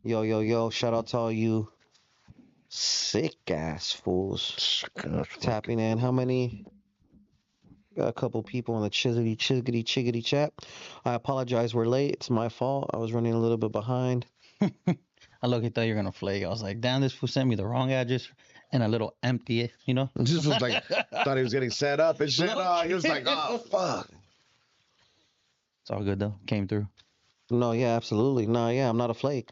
Yo, yo, yo, shout out to all you sick ass fools tapping in. How many? Got a couple people in the chiggity chat. I apologize, we're late. It's my fault. I was running a little bit behind. I look, he thought you were gonna flake. I was like, damn, this fool sent me the wrong address and a little empty, you know? This was like, thought he was getting set up and shit. He was like, oh, fuck. It's all good though. Came through. No, yeah, absolutely. No, yeah, I'm not a flake.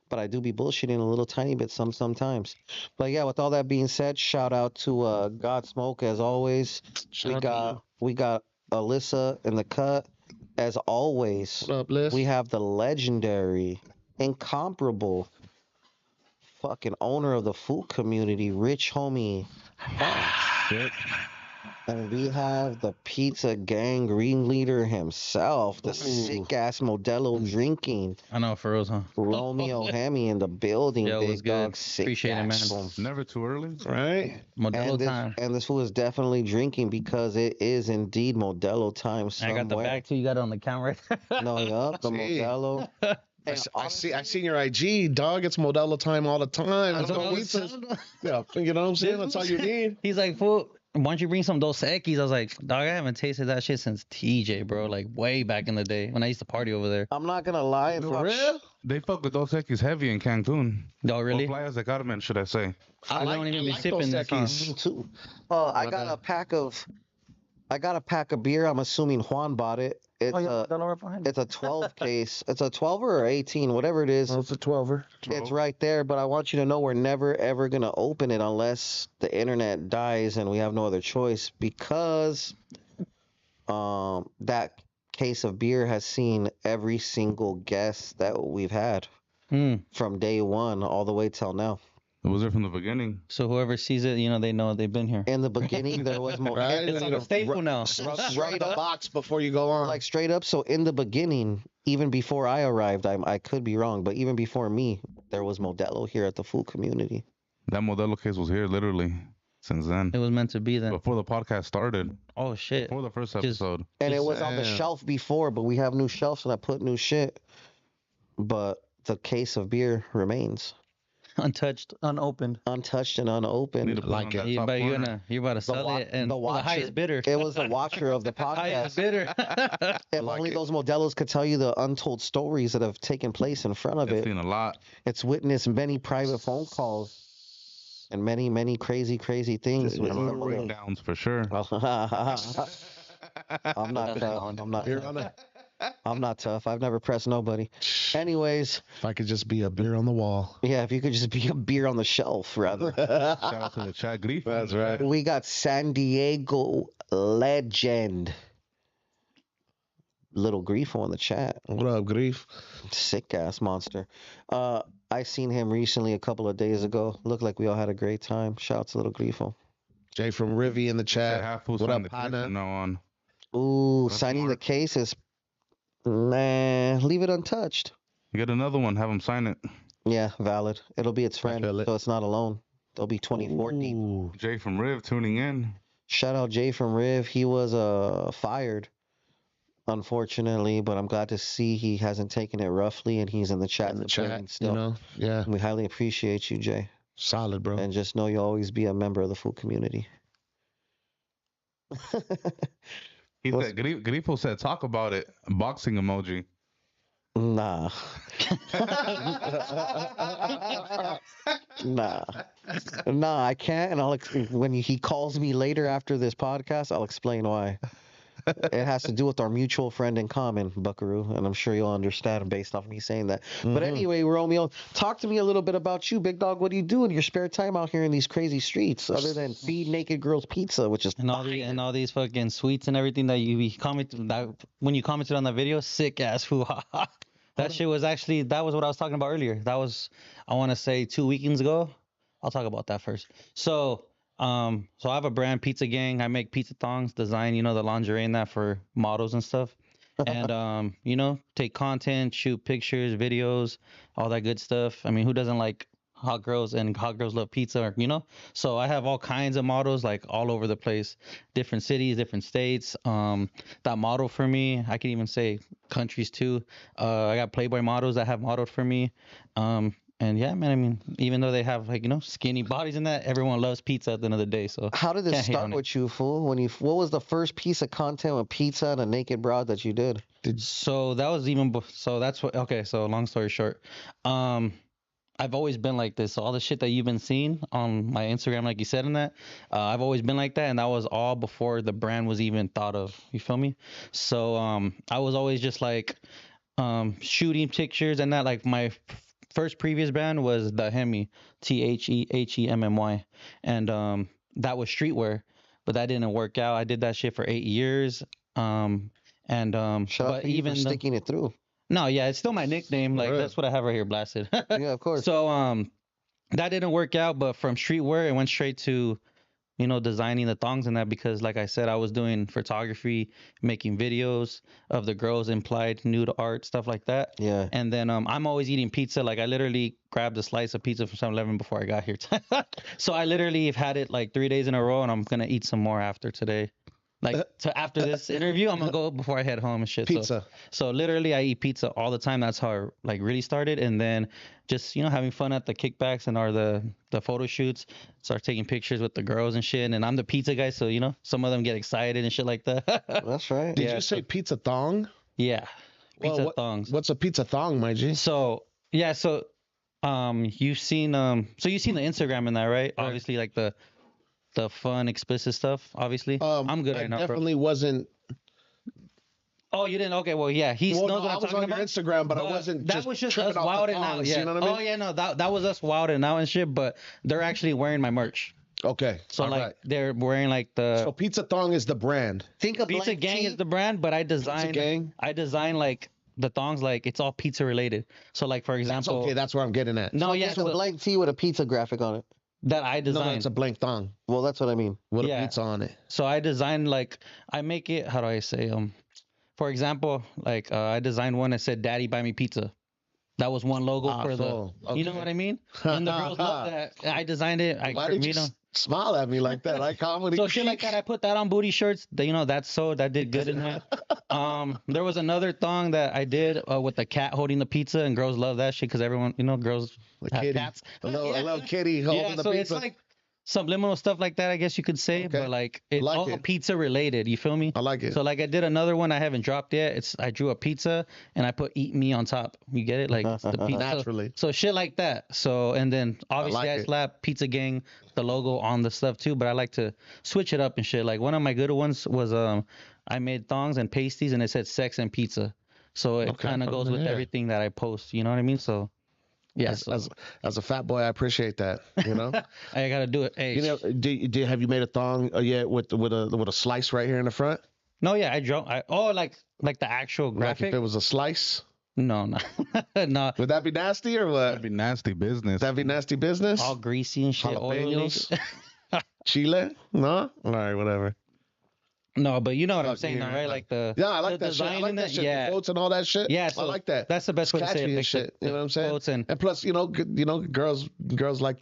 But I do be bullshitting a little tiny bit sometimes. But yeah, with all that being said, shout out to God Smoke as always. We got Alyssa in the cut as always. What up, Liz? We have the legendary, incomparable, fucking owner of the food community, Rich Homie. Shit. And we have the pizza gang ringleader himself, the sick ass Modelo drinking. I know, for reals, huh? Romeo Hemi in the building, Yo, big what's good? dog, sick Appreciate it, man. ass. Never too early. Right? Modelo time. And this fool is definitely drinking because it is indeed Modelo time I somewhere. got the bag too. You got it on the camera. No, yup, the See. Modelo. And I seen your IG, dog. It's Modelo time all the time. That's what I That's was what we telling him. Yeah, you know what I'm saying? That's all you need. He's like, fool, why don't you bring some Dos Equis? I was like, dog, I haven't tasted that shit since TJ, bro. Like, way back in the day when I used to party over there. I'm not gonna lie. For real? They fuck with Dos Equis heavy in Cancun. Oh, really? Or Playas de Carmen, should I say? I don't even be sipping Dos this, huh? Equis. Me too. I got a pack of beer. I'm assuming Juan bought it. It's Oh, yeah, a Modelo right behind it's a 12 case. It's a 12 or 18, whatever it is. Oh, it's a 12er. It's right there, but I want you to know we're never ever gonna open it unless the internet dies and we have no other choice because that case of beer has seen every single guest that we've had Hmm. from day one all the way till now. It was there from the beginning. So whoever sees it, you know, they know they've been here. In the beginning, there was Right? It's like a staple now. Straight the box before you go on. like straight up. So in the beginning, even before I arrived, I could be wrong, but even before me, there was Modelo here at the food community. That Modelo case was here literally since then. It was meant to be then. Before the podcast started. Oh, shit. Before the first Just- episode. And it Just was on the saying. shelf before, but we have new shelves and I put new shit. But the case of beer remains Untouched, unopened. untouched and unopened. Need to put Like it on it. that You top about, corner. you're about to sell wa- it and the the watcher- highest bidder. It was the watcher of the Highest podcast. bidder. If like only it. those Modelos could tell you the untold stories that have taken place in front of I've it. seen a lot. It's witnessed many private phone calls and many, many crazy things. Yeah, with yeah. some of the- Breakdowns for sure. I'm not tough. Beer on it. I'm not tough. I've never pressed nobody. Anyways, If I could just be a beer on the wall. yeah, if you could just be a beer on the shelf, rather. Shout out to the chat. Grief. That's right. We got San Diego legend. Little Griefo in the chat. What up, Grief? Sick ass monster. I seen him recently a couple of days ago. Looked like we all had a great time. Shout out to Little Grifo. Jay from Rivy in the chat. Half full What up, sign the case partner? from now on. Ooh, That's signing the smart. case is nah, leave it untouched. Get another one. Have him sign it. Yeah, valid. It'll be its friend, feel it. so it's not alone. There'll be 24 deep. Ooh. Jay from Riv tuning in. Shout out Jay from Riv. He was fired, unfortunately, but I'm glad to see he hasn't taken it roughly and he's in the chat. In the supporting chat, still. you know? Yeah. We highly appreciate you, Jay, Solid, bro. and just know you'll always be a member of the food community. He What's- said, Grifo said, talk about it. Boxing emoji. Nah. Nah, I can't. And when he calls me later after this podcast, I'll explain why. It has to do with our mutual friend in common, Buckaroo, and I'm sure you'll understand based off me saying that. But Mhm. anyway, Romeo, talk to me a little bit about you, big dog. What do you do in your spare time out here in these crazy streets, other than feed naked girls pizza, which is And all these fucking sweets and everything that you be commenting that when you commented on that video, sick ass fool. That shit was actually that was what I was talking about earlier. That was I want to say 2 weekends ago. I'll talk about that first. So I have a brand, Pizza Gang. I make pizza thongs, design, the lingerie and that for models and stuff. And take content, shoot pictures, videos, all that good stuff. I mean, who doesn't like hot girls and hot girls love pizza, or, So I have all kinds of models like all over the place, different cities, different states. That model for me, I can even say countries too. I got Playboy models that have modeled for me. And yeah, man, I mean, even though they have like, skinny bodies and that, everyone loves pizza at the end of the day. So How did this can't hate start on it. with you, fool? What was the first piece of content with pizza and a naked broad that you did? So that was even so that's what okay, so long story short. I've always been like this. So all the shit that you've been seeing on my Instagram, like you said in that, I've always been like that, and that was all before the brand was even thought of. You feel me? So I was always just like shooting pictures and that. Like my first previous brand was the Hemi, Thehemmy, and that was streetwear, but that didn't work out. I did that shit for 8 years. And Shout out but to you for even sticking it through. no, yeah, it's still my nickname. Like Right. that's what I have right here, blasted. Yeah, of course. So that didn't work out, but from streetwear it went straight to designing the thongs and that, because like I said, I was doing photography, making videos of the girls, implied nude art, stuff like that. Yeah. And then I'm always eating pizza. Like I literally grabbed a slice of pizza from 7-Eleven before I got here. So I literally have had it like 3 days in a row, and I'm gonna eat some more after today. Like so after this interview, I'm gonna go before I head home and shit. Pizza. So literally, I eat pizza all the time. That's how I like really started, and then just having fun at the kickbacks and the photo shoots. Start taking pictures with the girls and shit. And I'm the pizza guy, so some of them get excited and shit like that. That's right. Did Yeah, you say pizza thong? Yeah, pizza Well, thongs. What's a pizza thong, my G? So yeah, so you've seen so you've seen the Instagram in that, right? Obviously, like the fun explicit stuff. Obviously, I'm good I right now, bro. definitely wasn't. Oh, you didn't? Okay, well, yeah, he Well, knows no, what I I'm was talking on your about. Instagram, but I But wasn't. that was just us tripping off the wilding out. thongs, Yeah. You know what I mean? Oh yeah, no, that was us wilding out and shit. But they're actually wearing my merch. Okay. So all like right. they're wearing like So the pizza thong is the brand. Think of Pizza Blank Gang Tea. is the brand, but I designed Gang? like the thongs, like it's all pizza related. So like for That's example, okay. That's where I'm getting at. no, So yeah, it's a so blank tee with a pizza graphic on it. that I No, designed. it's a blank thong Well, that's what I mean. with Yeah. a pizza on it. So I designed like I make it. How do I say For example, like I designed one that said "Daddy, buy me pizza." That was one logo Ah, for the. so, You know okay. what I mean? And the girls love that. I designed it. Why did you smile at me like that? Like comedy. So shit like that, I put that on booty shirts. That did good in that. There was another thong that I did with the cat holding the pizza, and girls love that shit because everyone, girls The have kitty. cats. A little, Yeah. a little kitty holding Yeah, the so pizza. it's like subliminal stuff like that, I guess you could say, Okay. but like it's Like all it. pizza related. You feel me? I like it. So like I did another one I haven't dropped yet. I drew a pizza and I put "Eat Me" on top. You get it? Like it's the pizza. Naturally. So shit like that. So and then obviously I like it. slap Pizza Gang the logo on the stuff too, but I like to switch it up and shit. Like one of my good ones was I made thongs and pasties and it said "sex and pizza." So it Okay. kind of goes with Yeah. everything that I post. You know what I mean? So yeah, As a fat boy, I appreciate that. You know. I gotta do it. Hey, You know, have you made a thong yet with a slice right here in the front? no, yeah, I draw. Like the actual Like graphic. if it was a slice, No, no, would that be nasty or what? That'd be nasty business. That'd be nasty business. all greasy and shit, oily. Jalapenos? Chile? No. All right, whatever. No, but you know what I'm Fuck saying, you. though, right? Like the Yeah, I like the that shit. I design like in that it, shit. yeah. The quotes and all that shit. Yeah, I so like that. That's the best way to say Catchy it. and like shit. You know what I'm saying? Quotes and plus, girls like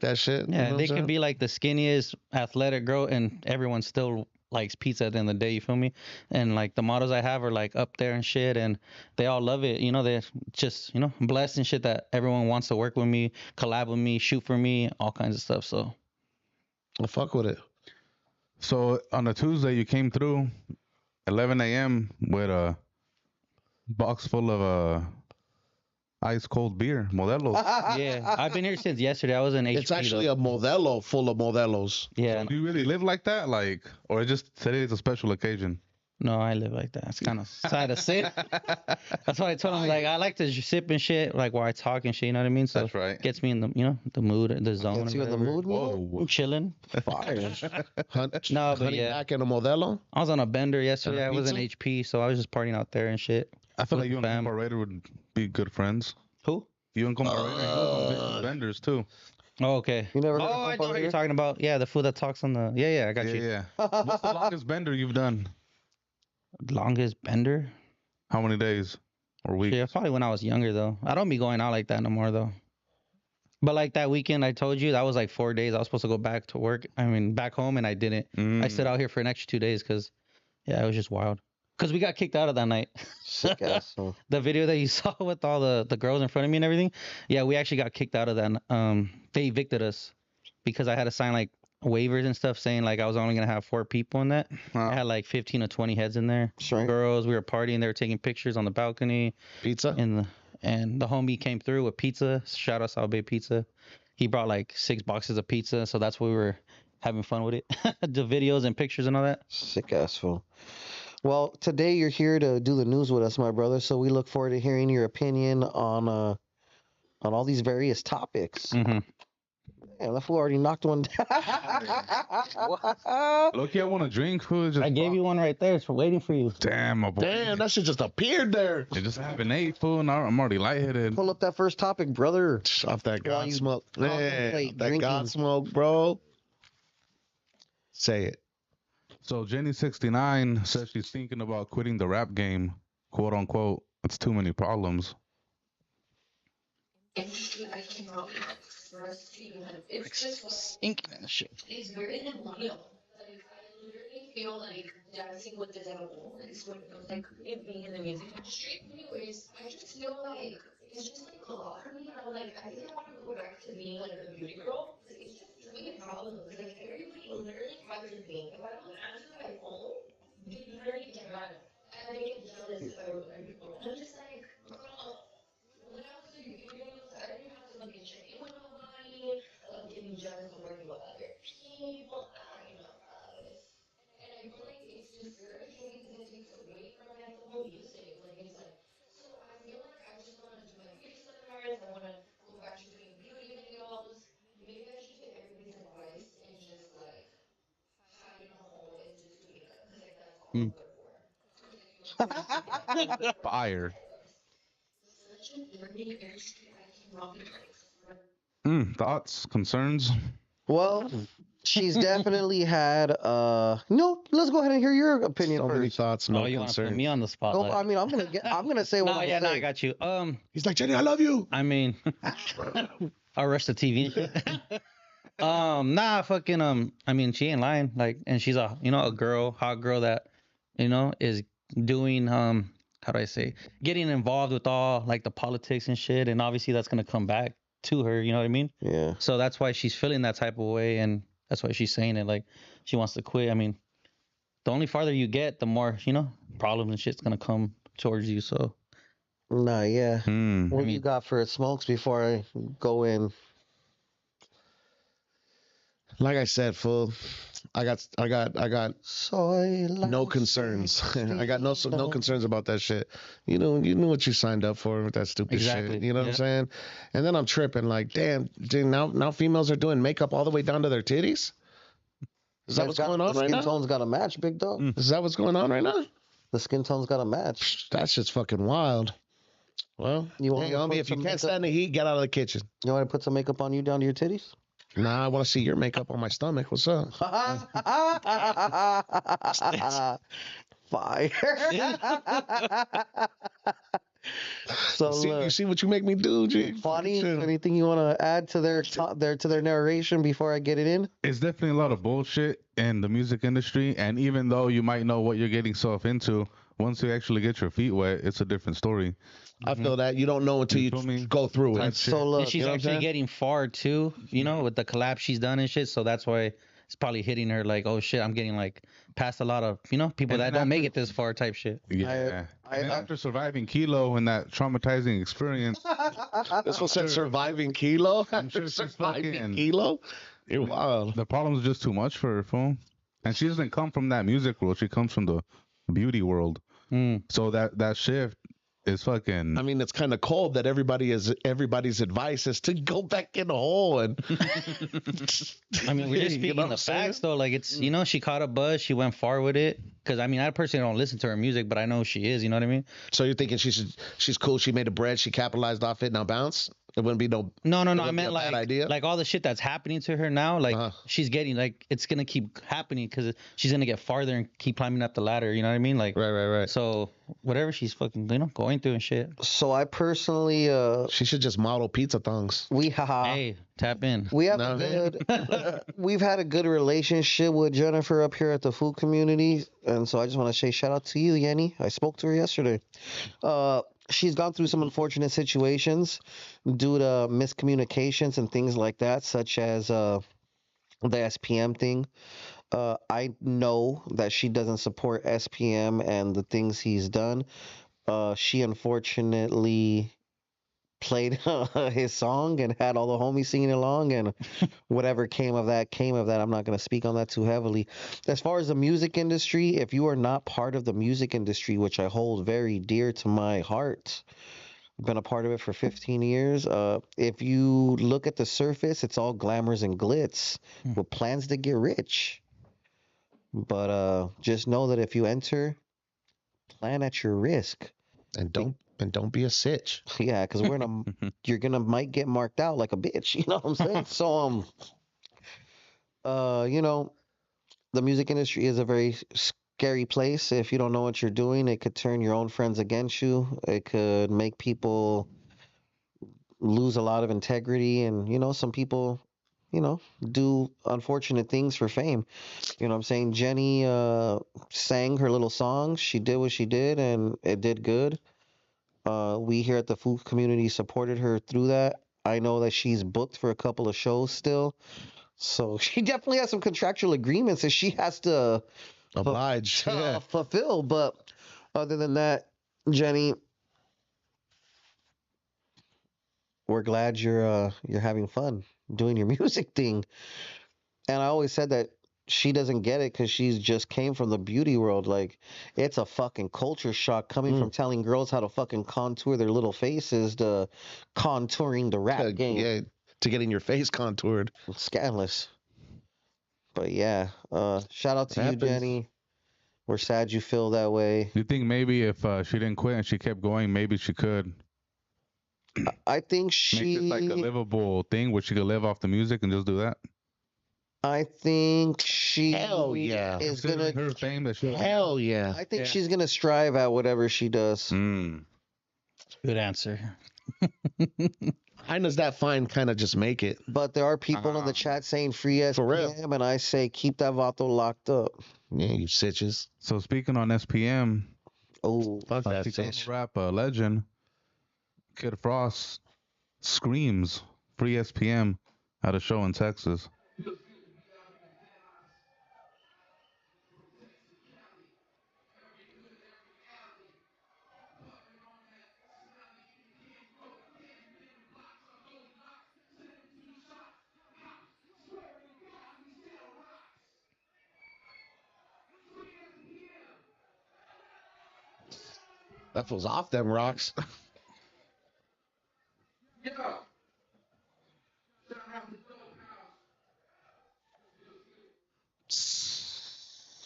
that shit. yeah, you know they what I'm can be like the skinniest athletic girl, and everyone still likes pizza at the end of the day. You feel me? And like the models I have are like up there and shit, and they all love it. They're just blessed and shit that everyone wants to work with me, collab with me, shoot for me, all kinds of stuff. So I'll fuck with it. So on a Tuesday, you came through 11 a.m. with a box full of ice cold beer, Modelo. yeah, I've been here since yesterday. I was in HP. It's actually though. a Modelo full of Modelos. Yeah, Do you really live like that, or just today is a special occasion? no, I live like that. It's kind of sad to say. That's why I told him, like, I like to sip and shit, like while I talk and shit. You know what I mean? So That's right. gets me in the mood, the zone. Gets or you in the whatever. mood, man? Whoa. I'm chilling. Fire. No, but Honey yeah. back in a Modelo. I was on a bender yesterday. And a I was in pizza? HP, so I was just partying out there and shit. I feel With like you and fam. Comparator would be good friends. Who? You and Comparator vendors too. Oh, okay. You never heard Oh, of I know who Comparator? you're talking about. Yeah, the fool that talks on the. Yeah, I got Yeah, you. yeah. What's the longest bender you've done? Longest bender? How many days or weeks? Yeah, probably when I was younger though. I don't be going out like that no more though. But like that weekend I told you, that was like 4 days. I was supposed to go back to work. I mean, back home, and I didn't. I stayed out here for an extra 2 days because, yeah, it was just wild. Because we got kicked out of that night. Sick asshole. The video that you saw with all the girls in front of me and everything, yeah, we actually got kicked out of that. They evicted us because I had to sign like waivers and stuff saying like I was only gonna have 4 people in that. I had like 15 or 20 heads in there. Sure. Girls, we were partying. They were taking pictures on the balcony. Pizza? And the homie came through with pizza. Shout out South Bay Pizza. He brought like 6 boxes of pizza, so that's why we were having fun with it. The videos and pictures and all that. Sick asshole. Well, today you're here to do the news with us, my brother. So we look forward to hearing your opinion on all these various topics. Mm-hmm. Man, that fool already knocked one down. Look, I want a drink. Food. Just I gave you one right there. It's waiting for you. Damn, my boy. Damn, that shit just appeared there. It just haven't ate, food. Now I'm already lightheaded. Pull up that first topic, brother. Off that While God you smoke. Man, contemplate that drinking. God smoke, bro. Say it. So Jenny69 says she's thinking about quitting the rap game, quote unquote. It's too many problems. It's I cannot express to you. It's just Inking and shit. it's very demoniacal. Like I literally feel like dancing with the devil is what it feels like being in the music industry. Anyways, I just feel like it's just like a lot for me. I'm like I think I want to go back to being like a beauty girl. It's just too many problems. Like everybody literally has a thing. If I don't answer my phone, they literally get mad. And they get jealous if I reply people. I'm just like, girl. When I was in videos, I didn't have to fucking check in with nobody, getting jealous of working with other people. I don't know about this. And I feel like it's discouraging because it takes away from like the whole music. Like it's like, so I feel like I just want to do my beauty seminars. I want to go back to doing beauty videos. Maybe I should take everybody's advice and just like hide in a hole and just do it. Because like that's all I'm good for. Fire. Such a dirty industry. I cannot be like. Thoughts, concerns? Well, she's definitely had no, let's go ahead and hear your opinion So many first. thoughts, no Oh, you want to put concern. me on the Oh, spotlight? I mean, I'm gonna say what No, I'm yeah, no, I saying. got you. He's like, Jenny, I love you. I mean, I'll rush the TV and shit. Nah, fucking, I mean, she ain't lying. Like, and she's a, a girl, hot girl that, is doing, how do I say, getting involved with all like the politics and shit. And obviously that's going to come back to her. You know what I mean? Yeah. So that's why she's feeling that type of way. And that's why she's saying it. Like, she wants to quit. I mean, the only farther you get, the more, problems and shit's going to come towards you. So, Nah, yeah. What I you mean- got for smokes before I go in? Like I said, fool, I got Soy no concerns. I got no concerns about that shit. You knew what you signed up for with that stupid Exactly. shit. You know what I'm Yeah. saying? And then I'm tripping like, damn, now females are doing makeup all the way down to their titties? Is that what's going on the right skin now? tone's got a match, big dog. Is that what's going on right now? The skin tone's got a match. That's just fucking wild. Well, You want hey, me to homie, put if you some can't makeup- stand the heat, get out of the kitchen. You want to put some makeup on you down to your titties? Nah, I want to see your makeup on my stomach. What's up? Fire. So See, look, you see what you make me do, G? funny. Shit. Anything you want to add to their narration before I get it in? It's definitely a lot of bullshit in the music industry. And even though you might know what you're getting yourself into, once you actually get your feet wet, it's a different story. I feel that you don't know until You you feel me? go through it. That's So and look, she's know what I'm actually saying? getting far too, with the collapse she's done and shit. So that's why it's probably hitting her like, oh shit, I'm getting like past a lot of, people And that then don't make after- it this far type shit. Yeah. And then after surviving Kilo and that traumatizing experience, This one said surviving Kilo. I'm sure she's Surviving fucking- Kilo. You're wild. the problem's just too much for her, fool. And she doesn't come from that music world. She comes from the beauty world. Mm. So that shift is fucking. I mean, it's kind of cold that everybody's advice is to go back in the hole and. I mean, we're just You speaking know what the I'm saying? facts though. Like it's, she caught a buzz. She went far with it. Cause I mean, I personally don't listen to her music, but I know who she is. You know what I mean? So you're thinking she's cool. She made a bread. She capitalized off it. Now bounce. It wouldn't be no. No, It I wouldn't be meant a bad idea? like all the shit that's happening to her now. Like she's getting like it's gonna keep happening because she's gonna get farther and keep climbing up the ladder. You know what I mean? Like Right. So whatever she's fucking going through and shit. So I personally, She should just model pizza thongs. Hey, tap in. we have No. a good, we've had a good relationship with Jennifer up here at the food community, and so I just want to say shout out to you, Yenny. I spoke to her yesterday. She's gone through some unfortunate situations due to miscommunications and things like that, such as the SPM thing. I know that she doesn't support SPM and the things he's done. She unfortunately played his song and had all the homies singing along, and whatever came of that came of that. I'm not going to speak on that too heavily. As far as the music industry, if you are not part of the music industry, which I hold very dear to my heart, been a part of it for 15 years. If you look at the surface, it's all glamours and glitz with plans to get rich. But just know that if you enter, plan at your risk. And don't be a sitch. Yeah, because you're gonna might get marked out like a bitch. You know what I'm saying? So you know, the music industry is a very scary place. If you don't know what you're doing, it could turn your own friends against you. It could make people lose a lot of integrity, and some people, do unfortunate things for fame. You know what I'm saying? Jenny sang her little song. She did what she did, and it did good. We here at the food community supported her through that. I know that she's booked for a couple of shows still. So she definitely has some contractual agreements that she has to Oblige. Yeah. fulfill. But other than that, Jenny, we're glad you're having fun doing your music thing. And I always said that she doesn't get it because she's just came from the beauty world. Like, it's a fucking culture shock coming from telling girls how to fucking contour their little faces to contouring the rap game. Yeah, to getting your face contoured. It's scandalous. But yeah, shout out to you, Happens. Jenny. We're sad you feel that way. You think maybe if she didn't quit and she kept going, maybe she could I think make this like a livable thing where she could live off the music and just do that? I think she Hell yeah. is Considering gonna. her fame that she Hell yeah. I think she's gonna strive at whatever she does. Good answer. How does that fine kind of just make it? But there are people in the chat saying free For real. SPM, and I say keep that vato locked up. Yeah, you sitches. So speaking on SPM, Oh, Fuck that Chicano sitch. rap legend Kid Frost screams free SPM at a show in Texas. That feels off them rocks.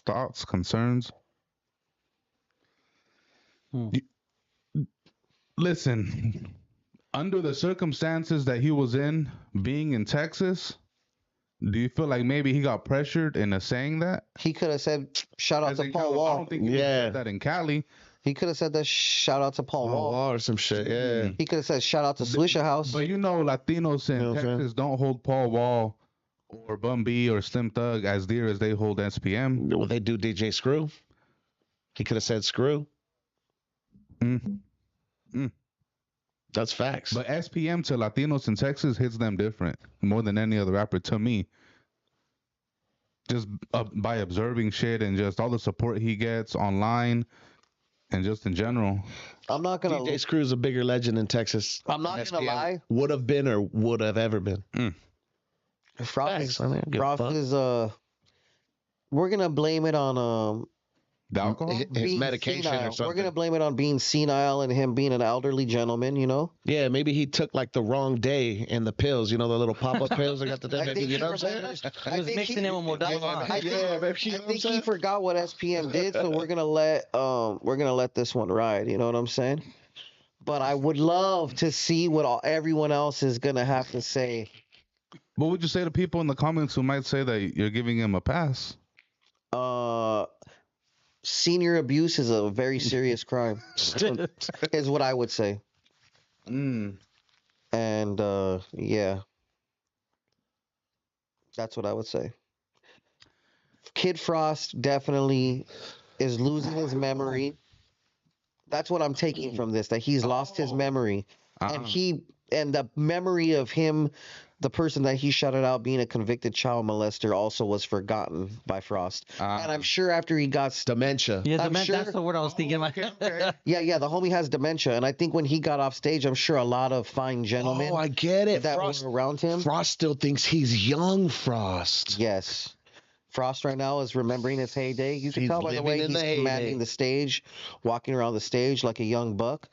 Thoughts, concerns? Listen, under the circumstances that he was in, being in Texas, do you feel like maybe he got pressured into saying that? he could have said shout out As to in Paul Cali- I Wall. don't think he Yeah. said that in Cali. He could have said that shout out to Paul Wall. Or some shit. Yeah. He could have said shout out to Swisha House. But you know, Latinos in You know what I'm saying? Texas don't hold Paul Wall or Bun B or Slim Thug as dear as they hold SPM. Well, they do DJ Screw. He could have said Screw. Mm. That's facts. But SPM to Latinos in Texas hits them different more than any other rapper to me. Just by observing shit and just all the support he gets online and just in general. I'm not gonna. DJ Screw's a bigger legend in Texas. I'm not gonna lie. Would have been or would have ever been. Frost Facts, I mean, give a Frost fuck. is we're gonna blame it on The alcohol? His being medication senile. or something. We're gonna blame it on being senile and him being an elderly gentleman. Yeah, maybe he took like the wrong day in the pills. You know, the little pop-up pills. I got the I maybe, think you he know what I'm saying? He was mixing it with Modelo. I think, Yeah, maybe, you know I what I'm think he saying? forgot what SPM did, so we're gonna let this one ride. You know what I'm saying? but I would love to see what everyone else is gonna have to say. What would you say to people in the comments who might say that you're giving him a pass? Senior abuse is a very serious crime, is what I would say. Mm. And yeah, that's what I would say. Kid Frost definitely is losing his memory. That's what I'm taking from this, that he's lost his memory. And the memory of him, the person that he shouted out being a convicted child molester, also was forgotten by Frost. And I'm sure after he got Dementia. Yeah, I'm sure- that's the word I was thinking. yeah, the homie has dementia, and I think when he got off stage, I'm sure a lot of fine gentlemen Oh, I get it. that Frost, were around him. Frost still thinks he's young Frost. Yes. Frost right now is remembering his heyday. You can He's tell by the living way in he's the heyday. commanding the stage, walking around the stage like a young buck.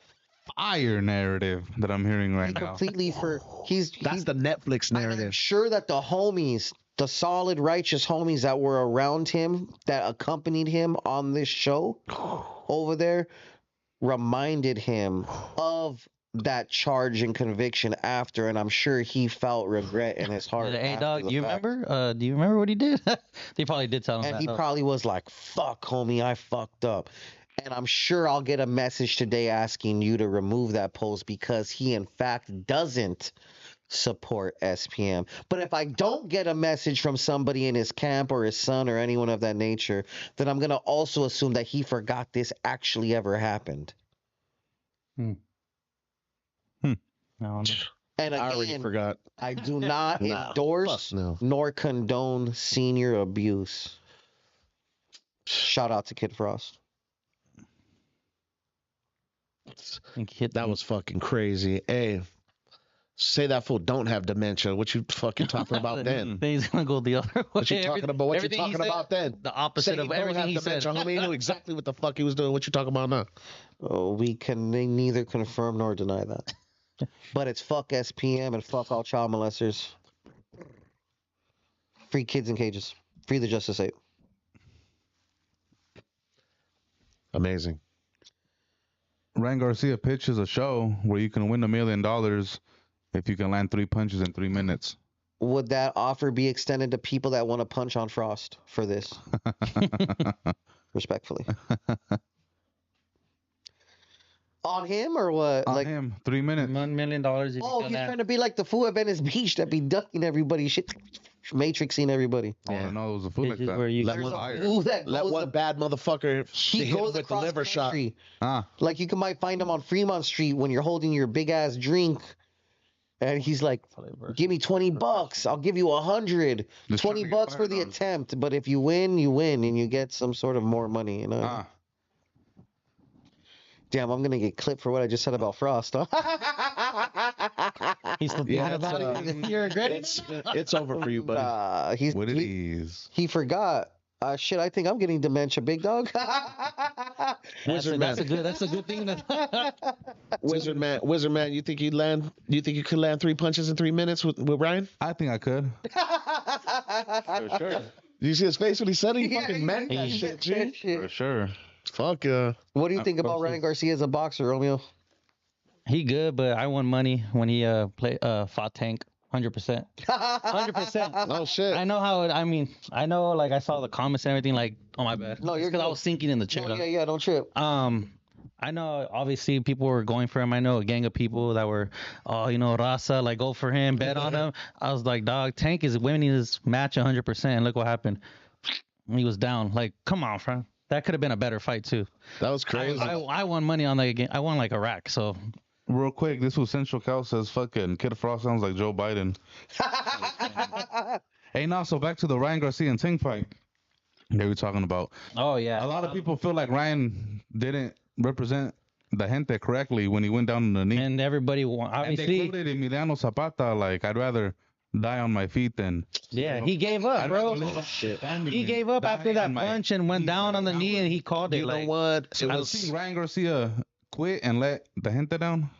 Fire narrative that I'm hearing right He now. completely That's the Netflix I'm narrative. sure that the homies, the solid righteous homies that were around him, that accompanied him on this show over there, reminded him of that charge and conviction after, and I'm sure he felt regret in his heart. Hey, after dog, the do you fact. remember? Do you remember what he did? They probably did tell him And that. he probably was like, fuck, homie, I fucked up. And I'm sure I'll get a message today asking you to remove that post because he, in fact, doesn't support SPM. But if I don't get a message from somebody in his camp or his son or anyone of that nature, then I'm going to also assume that he forgot this actually ever happened. No, And I already again, forgot. I do not Nah, endorse fuck no. nor condone senior abuse. Shout out to Kid Frost. I think he hit That was fucking crazy. Hey, say that fool don't have dementia. What you fucking talking about then? Then he's gonna go the other way. What you talking about? What you everything he talking said, about then? The Say opposite he of don't everything have he said. dementia, homie. He knew exactly what the fuck he was doing. What you talking about now? Oh, we can neither confirm nor deny that. But it's fuck SPM and fuck all child molesters. Free kids in cages. Free the Justice 8. Amazing. Ryan Garcia pitches a show where you can win $1 million if you can land 3 punches in 3 minutes. Would that offer be extended to people that want to punch on Frost for this? Respectfully. On him or what? On him, 3 minutes. $1 million. If you Oh, can he's land. trying to be like the fool at Venice Beach that be ducking everybody, shit, matrixing everybody. Oh, I know it was a food like Pitches that. where you- There's a Fire. fool that Let goes one bad motherfucker he hit him goes with the across liver shot. country. Ah, Like you might find him on Fremont Street when you're holding your big ass drink, and he's like, "Give me $20. I'll give you 100. Just trying to get $20 for fired the on. attempt. But if you win, and you get some sort of more money. You know? ah. Damn, I'm gonna get clipped for what I just said about Frost. Huh? He's still Yeah, thinking about it's, it. You're regretting it's over for you, buddy. What it is. he forgot. Shit, I think I'm getting dementia, big dog. Wizard That's man, a good thing. Wizard man. You think you could land 3 punches in 3 minutes with Ryan? I think I could. For sure. Did you see his face when he said it? He Yeah, fucking meant that shit, G. For sure. Fuck What do you think about Ryan Garcia as a boxer, Romeo? He good, but I won money when he fought Tank. 100%. 100%. Oh shit. I know how. I know. Like I saw the comments and everything. Like, oh my bad. No, you're because I good. was sinking in the chair. No, yeah, don't trip. I know obviously people were going for him. I know a gang of people that were, Raza, like go for him, bet on him. I was like, dog, Tank is winning this match 100%. And look what happened. He was down. Like, come on, friend. That could have been a better fight too. That was crazy. I won money on that game. I won like a rack. So Real quick, this was Central Cal says fucking Kid Frost sounds like Joe Biden. Hey, now, so back to the Ryan Garcia and Ting fight they were talking about. oh yeah, A lot of people feel like Ryan didn't represent the gente correctly when he went down on the knee. and everybody And they obviously. quoted Emiliano Zapata like, I'd rather die on my feet than... Yeah, he gave up, bro. He gave up after that punch and went down on the knee and he called it. You know Like what? It I've was seen Ryan Garcia quit and let the gente down.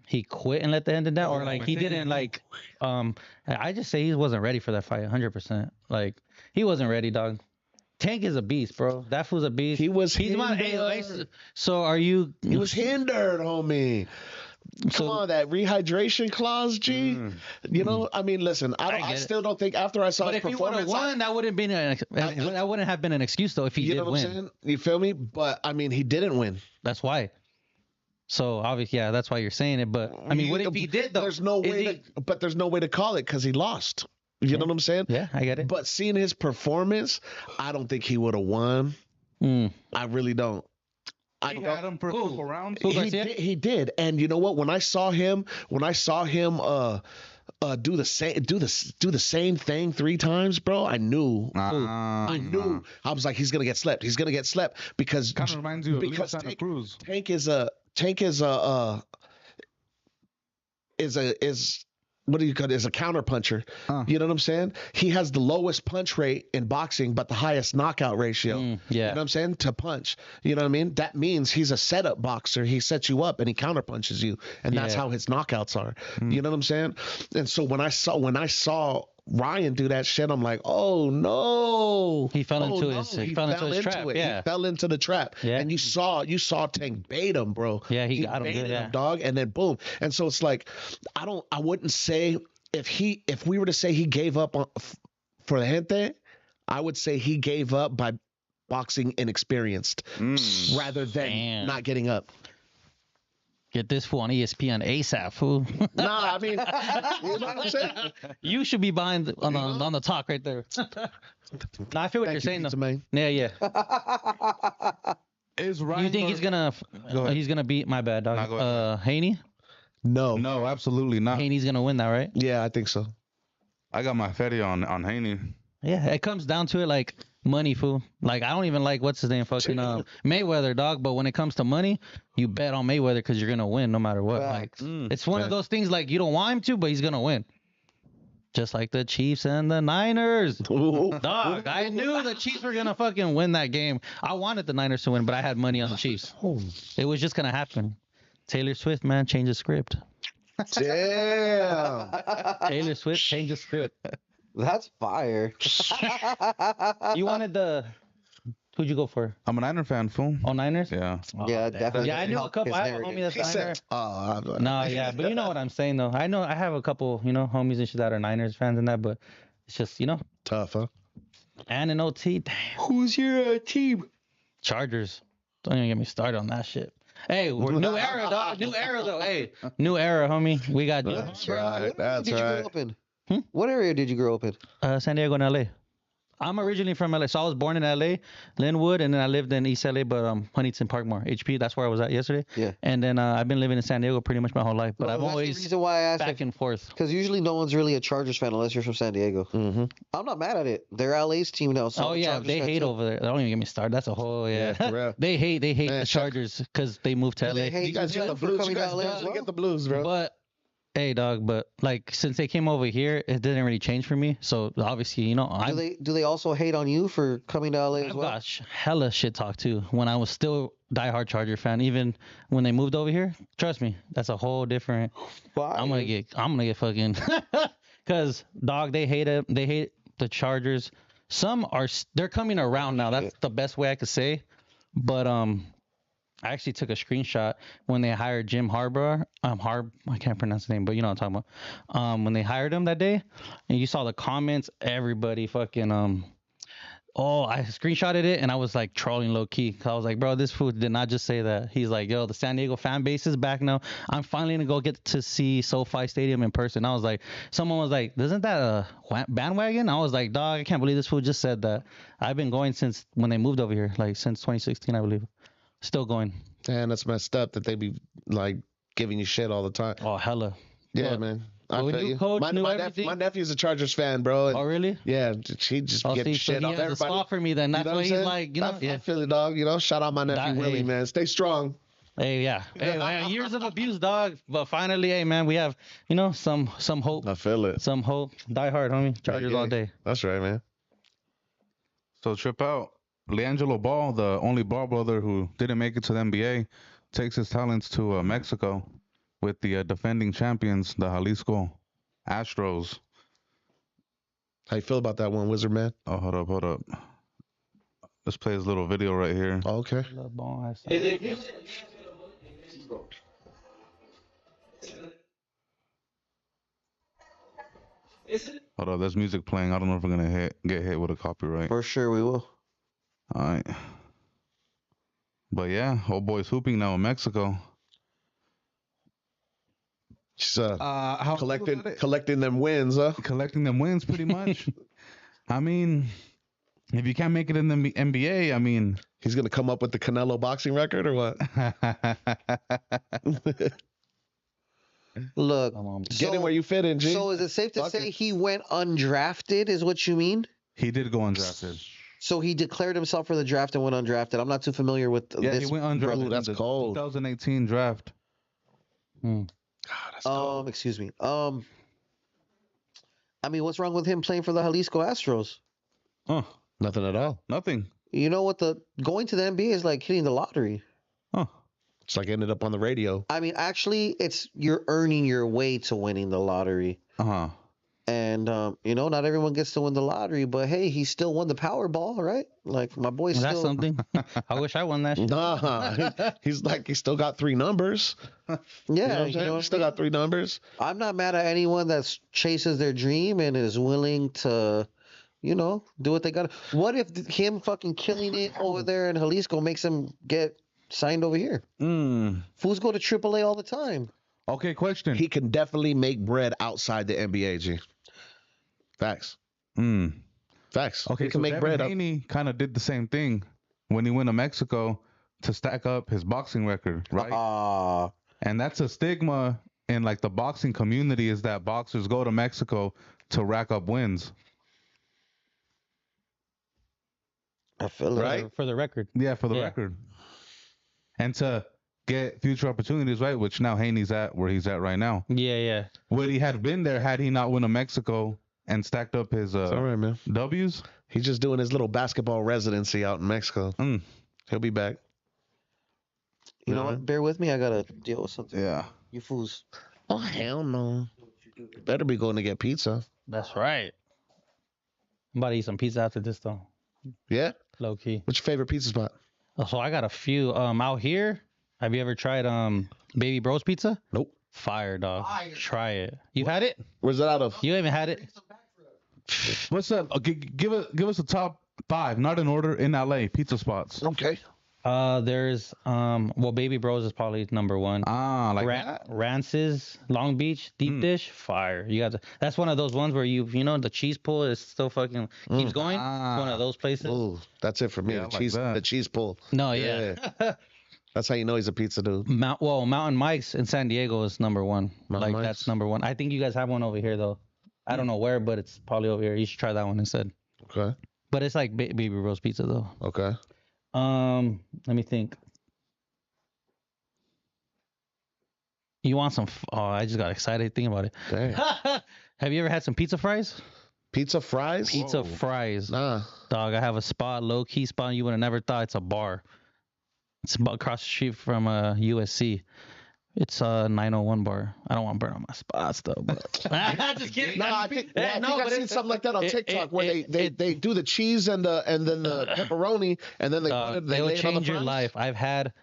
he quit and let the end down, or like he didn't like. I just say he wasn't ready for that fight, 100%. Like he wasn't ready, dog. Tank is a beast, bro. That fool's a beast. He was He's my. hindered. So are you? He was hindered, homie. Come So- on, that rehydration clause, G. You know, I mean, listen, I get it. still don't think after I saw But his if he would have performance, won, that wouldn't been that wouldn't have been an excuse though if he you did know what win. I'm saying? You feel me? But I mean, he didn't win. That's why. So obviously, yeah, that's why you're saying it. But I mean, what if he did though? There's no Is way he- but there's no way to call it because he lost. You know what I'm saying? Yeah, I get it. But seeing his performance, I don't think he would have won. Mm. I really don't. I He don't. had him for a couple rounds. Who, He Garcia? did, he did, and you know what? When I saw him do the same thing 3 times, bro, I knew. I knew. I was like, he's gonna get slept. He's gonna get slept because Kind of reminds you of Leo because Santa Cruz. Tank is what do you call it? Is a counter puncher. You know what I'm saying? He has the lowest punch rate in boxing, but the highest knockout ratio. Yeah. You know what I'm saying? To punch. You know what I mean? That means he's a setup boxer. He sets you up and he counter punches you. And that's Yeah. how his knockouts are. You know what I'm saying? And so when I saw Ryan do that shit, I'm like, oh no. He fell Oh, into no. his trap. it. Yeah. He fell into the trap. Yeah. And you saw Tank bait him, bro. Yeah, he got him baited good, yeah. dog, and then boom. And so it's like, I wouldn't say if we were to say he gave up for the gente, I would say he gave up by boxing inexperienced rather than Damn. not getting up. Get this fool on ESPN ASAP, fool. Nah, I mean, you know what I'm saying? You should be behind on the talk right there. No, I feel what you're saying though. Man. Yeah, yeah. Is Ryan You think he's gonna beat my bad Nah, dog? go ahead. Haney? No. No, absolutely not. Haney's gonna win that, right? Yeah, I think so. I got my Fetty on Haney. Yeah, it comes down to it like money, fool. Like I don't even like what's his name, fucking Mayweather, dog. But when it comes to money, you bet on Mayweather because you're gonna win no matter what. Facts. Like it's one of those things like you don't want him to, but he's gonna win. Just like the Chiefs and the Niners. Dog, I knew the Chiefs were gonna fucking win that game. I wanted the Niners to win, but I had money on the Chiefs. It was just gonna happen. Taylor Swift, man, change the script. Damn. Taylor Swift, change the script. That's fire. You wanted the. Who'd you go for? I'm a Niner fan, fool. Oh, Niners? Yeah. Yeah, definitely. Yeah, I knew a help couple. his I have a homie narrative. that's He a Niner. said, No, yeah, but you know what I'm saying though. I know I have a couple, homies and shit that are Niners fans and that, but it's just, tough, huh? and an OT. Damn. Who's your team? Chargers. Don't even get me started on that shit. Hey, we're new era, dog. New era though. Hey, new era, homie. We got That's right. What area That's did you right. grow up in? Hmm? What area did you grow up in? San Diego and LA. I'm originally from LA, so I was born in LA, Linwood, and then I lived in East LA, but Huntington Parkmore, HP. That's where I was at yesterday. Yeah. And then I've been living in San Diego pretty much my whole life, but I've That's the always reason why I asked. back and forth. Because usually no one's really a Chargers fan unless you're from San Diego. Mm-hmm. I'm not mad at it. They're LA's team now. So Oh I'm a yeah, Chargers they fan hate too. over there. Don't even get me started. That's a whole Yeah, for real. they hate Man, the Chargers because they moved to LA. They hate You guys get the for blues. coming You guys to LA as definitely well. get the blues, bro. But hey, dog. But like since they came over here, it didn't really change for me. So obviously, Do they also hate on you for coming to LA as I've well? got hella shit talk too. When I was still diehard Charger fan, even when they moved over here, trust me, that's a whole different. I'm gonna get fucking, cause dog, they hate it. They hate the Chargers. They're coming around now. That's the best way I could say. But I actually took a screenshot when they hired Jim Harbaugh. I can't pronounce the name, but you know what I'm talking about. When they hired him that day, and you saw the comments, everybody fucking I screenshotted it and I was like trolling low key. I was like, bro, this fool did not just say that. He's like, yo, the San Diego fan base is back now. I'm finally gonna go get to see SoFi Stadium in person. I was like, someone was like, isn't that a bandwagon? I was like, dog, I can't believe this fool just said that. I've been going since when they moved over here, like since 2016, I believe. Still going. Man, that's messed up that they be like giving you shit all the time. Oh, hella. Yeah, Look, man. I well, feel new you. coach, My, new my, everything. my nephew's a Chargers fan, bro. and Oh, really? Yeah, he just Oh, getting see, so shit he off has a everybody. spot for me then. That's You know why what he's I'm saying? like, I feel it, dog. Shout out my nephew That- Willie, hey. man. Stay strong. Hey, yeah. Hey, man, years of abuse, dog. But finally, hey, man, we have, some hope. I feel it. Some hope. Die hard, homie. Chargers all day. That's right, man. So trip out. LeAngelo Ball, the only Ball brother who didn't make it to the NBA, takes his talents to Mexico with the defending champions, the Jalisco Astros. How you feel about that one, Wizard Man? Oh, hold up. Let's play his little video right here. Okay. LeBron has Hold on, there's music playing. I don't know if we're gonna get hit with a copyright. For sure we will. All right. But yeah, old boy's hooping now in Mexico. Just How collecting them wins, huh? collecting them wins, pretty much. I mean, if you can't make it in the NBA, I mean, He's gonna come up with the Canelo boxing record or what? Look, Get in where you fit in, G. so is it safe to Fuck say it. he went undrafted? Is what you mean? he did go undrafted. So he declared himself for the draft and went undrafted. I'm not too familiar with Yeah, this. he went undrafted. Ooh, that's in the cold. 2018 draft. God, that's cold. Excuse me. I mean, what's wrong with him playing for the Jalisco Astros? Oh, Nothing at all. nothing. You know what? Going to the NBA is like hitting the lottery. Oh, It's like ended up on the radio. I mean, actually, you're earning your way to winning the lottery. uh-huh. And not everyone gets to win the lottery, but hey, he still won the Powerball, right? Like my boy That's still. something. I wish I won that shit. Nah, he's like, he still got 3 numbers. Yeah, You know what I'm saying? what I Still mean? got 3 numbers. I'm not mad at anyone that chases their dream and is willing to, do what they got. What if him fucking killing it over there in Jalisco makes him get signed over here? Fools go to AAA all the time. Okay, question. He can definitely make bread outside the NBA, G. Facts. Facts. Okay, He can so make Devin bread up. Haney kind of did the same thing when he went to Mexico to stack up his boxing record, right? And that's a stigma in like the boxing community, is that boxers go to Mexico to rack up wins. I feel it. Right? For the record. Yeah, for the Yeah. record. And to get future opportunities, right? Which now Haney's at where he's at right now. Yeah, yeah. Would he have been there had he not went to Mexico and stacked up his It's all right, man. W's? He's just doing his little basketball residency out in Mexico. He'll be back. You know what? Bear with me. I gotta deal with something. Yeah. You fools. Oh, hell no. Better be going to get pizza. That's right. I'm about to eat some pizza after this though. Yeah? Low key. What's your favorite pizza spot? So I got a few. Out here, have you ever tried Baby Bros Pizza? Nope. Fire, dog. Try it. You've had it? Where's it out of? You haven't had it? What's up? Okay, give us a top 5, not in order, in LA pizza spots. Okay. There's Baby Bros is probably number 1. Ah, like that? Rance's Long Beach deep dish, fire. You got that's one of those ones where the cheese pull is still fucking keeps going. It's one of those places. Ooh, that's it for me. Yeah, the I like cheese, that. the cheese pull. No, yeah. That's how you know he's a pizza dude. Mountain Mike's in San Diego is number 1. Mountain Mike's? That's number 1. I think you guys have one over here though. I don't know where, but it's probably over here. You should try that one instead. Okay. But it's like Baby Bros Pizza though. Okay. Let me think. You want some? I just got excited thinking about it. Damn. Have you ever had some pizza fries? Pizza fries? Pizza fries. Nah. Dog, I have a spot, low key spot. You would have never thought it's a bar. It's about across the street from USC. It's a 901 bar. I don't want to burn on my spots though, but just kidding. No, I think I've seen something like that on TikTok where they do the cheese and then the pepperoni and then they It'll lay it on the change your fries? life. I've had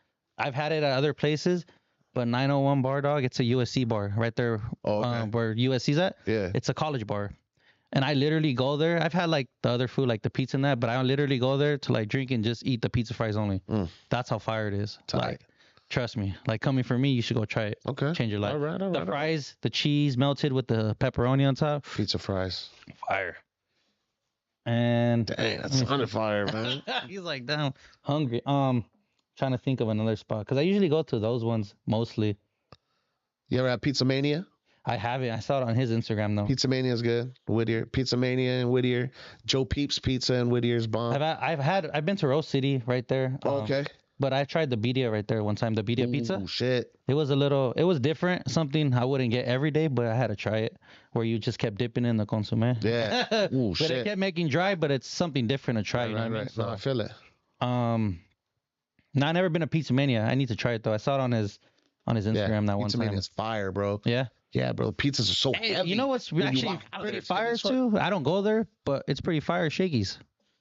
it at other places, but 901 bar, dog, it's a USC bar right there. Oh, okay. Where USC's at. Yeah. It's a college bar. And I literally go there. I've had like the other food, like the pizza and that, but I literally go there to like drink and just eat the pizza fries only. That's how fire it is. Tight. Like, trust me. Like coming from me, you should go try it. Okay. Change your life. All right. The fries, the cheese melted with the pepperoni on top. Pizza fries. Fire. And Dang, that's under fire, man. he's like, damn, hungry. Trying to think of another spot because I usually go to those ones mostly. You ever had Pizza Mania? I haven't. I saw it on his Instagram though. Pizza Mania is good. Whittier. Pizza Mania in Whittier. Joe Peeps Pizza in Whittier's bomb. I've been to Rose City right there. Okay. But I tried the birria right there one time. The birria pizza. Oh shit. It was different. Something I wouldn't get every day, but I had to try it. Where you just kept dipping in the consomme. Yeah. Ooh But shit. it kept making dry. But it's something different to try. You know Right, what I mean? right. No, I feel it. No, I've never been to Pizza Mania. I need to try it though. I saw it on his Instagram that one Pizza time. Mania is fire, bro. Yeah. Yeah, bro. Pizzas are so Hey, heavy. you know what's When you actually walk out of pretty there, it's fire heavy as fuck. too? I don't go there, but it's pretty fire. Shakey's.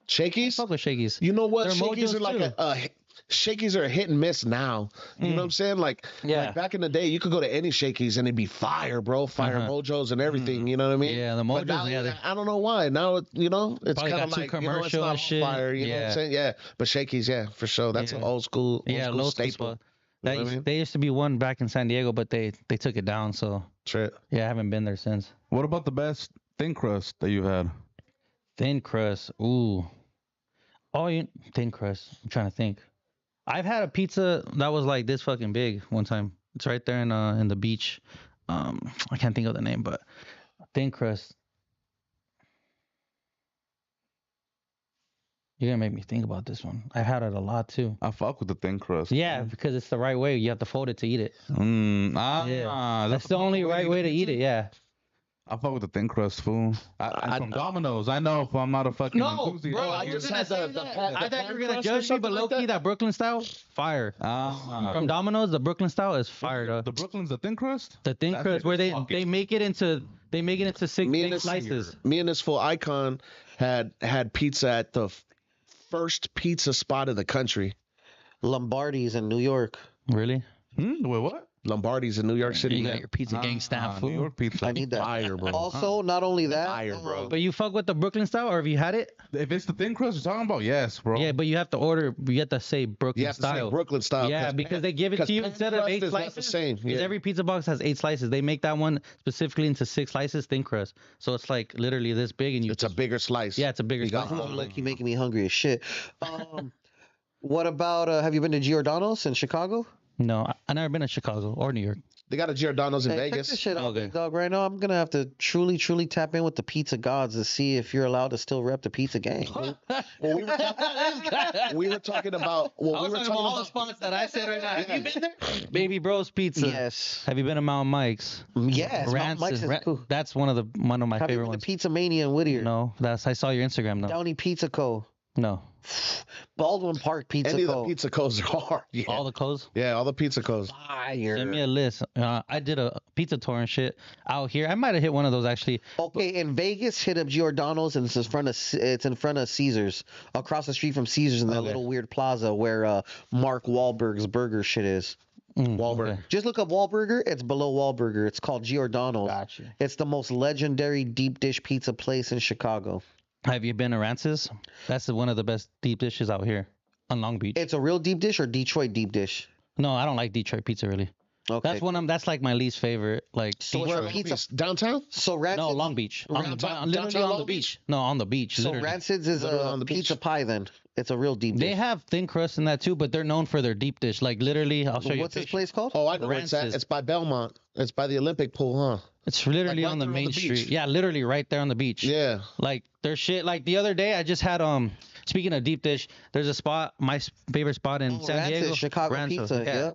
Shakey's? Fuck with Shakey's. You know what? They're Shakey's Mojos are like too. Shakey's are a hit and miss now. You know what I'm saying? Like back in the day, you could go to any Shakey's and it'd be fire, bro. Fire Mojos and everything. You know what I mean? Yeah, the But Mojos. now, Yeah, I don't know why. Now, you know, it's Probably kind of got too like, you know, it's commercial not and shit. fire. You know what I'm saying? Yeah. But Shakey's, yeah, for sure. That's an old school low staple. spot. You know what I mean? They used to be one back in San Diego, but they took it down. So Trip. yeah, I haven't been there since. What about the best thin crust that you've had? Thin crust. Ooh. Thin crust. I'm trying to think. I've had a pizza that was like this fucking big one time. It's right there in the beach. I can't think of the name, but thin crust. You're gonna make me think about this one. I've had it a lot too. I fuck with the thin crust. Yeah, because it's the right way. You have to fold it to eat it. Yeah. That's the only right way to eat it. Yeah. I fuck with the thin crust, fool. I'm from Domino's. I know if I'm not a fucking enthusiast. bro, I just had the I thought you were gonna crust or judge me, something but low like key that Brooklyn style, fire. From Domino's, the Brooklyn style is fire. Though. The Brooklyn's the thin crust? The thin That crust shit where is they make it into six Me and big this- slices. Me and this full icon had pizza at the first pizza spot in the country. Lombardi's in New York. Really? Wait, what? Lombardi's in New York City. You got man. your pizza gang stamp New food. York pizza. I need that. Fire, bro. Also, not only that, Fire, bro. But you fuck with the Brooklyn style, or have you had it? If it's the thin crust you're talking about, yes, bro. Yeah, but you have to order. You have to say Brooklyn You have to style. say Brooklyn style. Yeah, because they give it to you pan instead of crust 8 is not slices. the same. Because Yeah. every pizza box has 8 slices. They make that one specifically into 6 slices, thin crust. So it's like literally this big, and you. It's a bigger slice. Yeah, it's a bigger You got- slice. like you making me hungry as shit. What about? Have you been to Giordano's in Chicago? No, I never been to Chicago or New York. They got a Giordano's in Hey, check Vegas. this shit out, Okay. big dog. Right now, I'm gonna have to truly tap in with the pizza gods to see if you're allowed to still rep the pizza gang. Well, we were talking about. Well, we were talking about. spots that I said right now. Have you been there? Baby Bros Pizza. Yes, Have you been to Mount Mike's? yes. Mount Rancid. Mike's is cool. That's one of my Have you favorite been to ones. Pizza Mania in Whittier? No, I saw your Instagram though. Downey Pizza Co. No, Baldwin Park Pizza Any of Co. the pizza codes are hard. Yeah, all the codes. yeah, all the pizza codes. Fire. Send me a list. I did a pizza tour and shit out here. I might have hit one of those actually. Okay, in Vegas, hit up Giordano's and it's in front of Caesars, across the street from Caesars in that Okay. little weird plaza where Mark Wahlberg's burger shit is. Wahlberg. Okay. Just look up Wahlburger. It's below Wahlburger. It's called Giordano's. Gotcha. It's the most legendary deep dish pizza place in Chicago. Have you been to Rancis? That's one of the best deep dishes out here on Long Beach. It's a real deep dish or Detroit deep dish? No, I don't like Detroit pizza really. Okay. That's like my least favorite. Like So it's Detroit. a pizza. Downtown? So Rancid's, No, Long Beach. Downtown- Literally downtown on the Long beach. No, on the beach. so literally. Rancid's is Literally a on the pizza beach. pie then. It's a real deep dish. They have thin crust in that too, but they're known for their deep dish. Like literally, I'll show you. a What's this picture. place called? Oh, I know where it's at. Rancid. It's by Belmont. It's by the Olympic pool, huh? It's literally Like right on the there on main the street. beach. Yeah, literally right there on the beach. Yeah. Like their shit. Like the other day, I just had Speaking of deep dish, there's a spot, my favorite spot in San Rancid, Diego, Chicago Rancho, pizza. Yeah.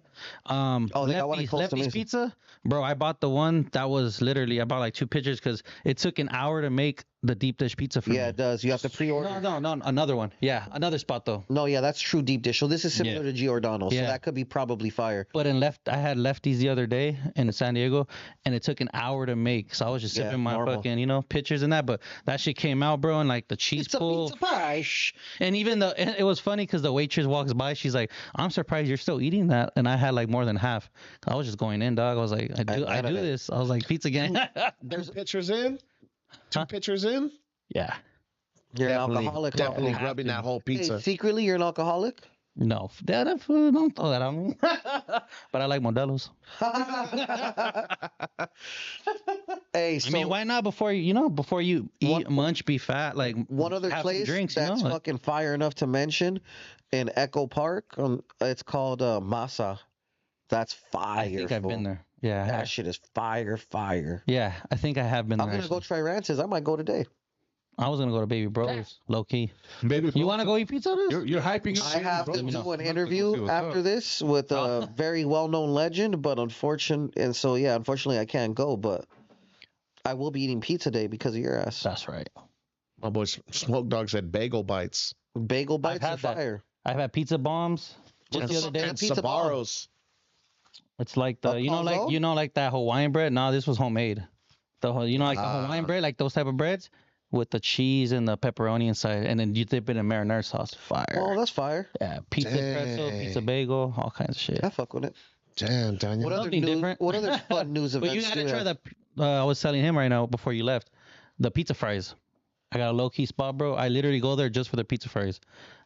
Oh, they got one in Costa Lefty's Mesa. Pizza, bro. I bought the one that was literally. I bought like 2 pictures because it took an hour to make the deep dish pizza for me. Yeah, it does. You have to pre-order. No, another one. Yeah, another spot though. No, yeah, that's true deep dish. So this is similar Yeah. to Giordano's. So Yeah. that could be probably fire. But I had Lefties the other day in San Diego, and it took an hour to make. So I was just Yeah, sipping my normal. fucking, pictures and that. But that shit came out, bro, and like the cheese It's a pull. pizza pie. And even it was funny because the waitress walks by, she's like, "I'm surprised you're still eating that." And I had like more than half. I was just going in, dog. I was like, I do out of it. this. I was like, pizza gang. There's pictures in. Two Huh? pictures in. Yeah. You're an Definitely, alcoholic. definitely huh? rubbing that whole Hey, pizza. secretly, you're an alcoholic? No, that food, don't throw that on me. But I like Modelo's. Hey, so I mean, why not before you eat, One- munch, be fat, like one other have some place drinks, that's like- fucking fire enough to mention in Echo Park, it's called Masa. That's fire. I think I've fool. been there. Yeah, I That have. shit is fire. Yeah, I think I have been I'm there. gonna go actually. try Rances. I might go today. I was gonna go to Baby Bros, low key. Baby, You want to go eat pizza? This? You're hyping up. I have to Baby Bros. do an Let me interview see what's after up. this with a very well-known legend, but unfortunately I can't go. But I will be eating pizza day because of your ass. That's right. My boy Smoke Dog said bagel bites. Bagel bites are had that. fire. I've had pizza bombs just the other day. And Pizza bomb. Sabaros. It's like the A like that Hawaiian bread. No, this was homemade. The Hawaiian bread, like those type of breads. with the cheese and the pepperoni inside, and then you dip it in marinara sauce. Fire. Oh, that's fire. Yeah, pizza pretzel, pizza Dang. bagel, all kinds of shit. I fuck with it. Damn, What Daniel. other Something news? different. What other fun news But you events gotta do try we have? the. I was telling him right now before you left, the pizza fries. I got a low key spot, bro. I literally go there just for the pizza fries.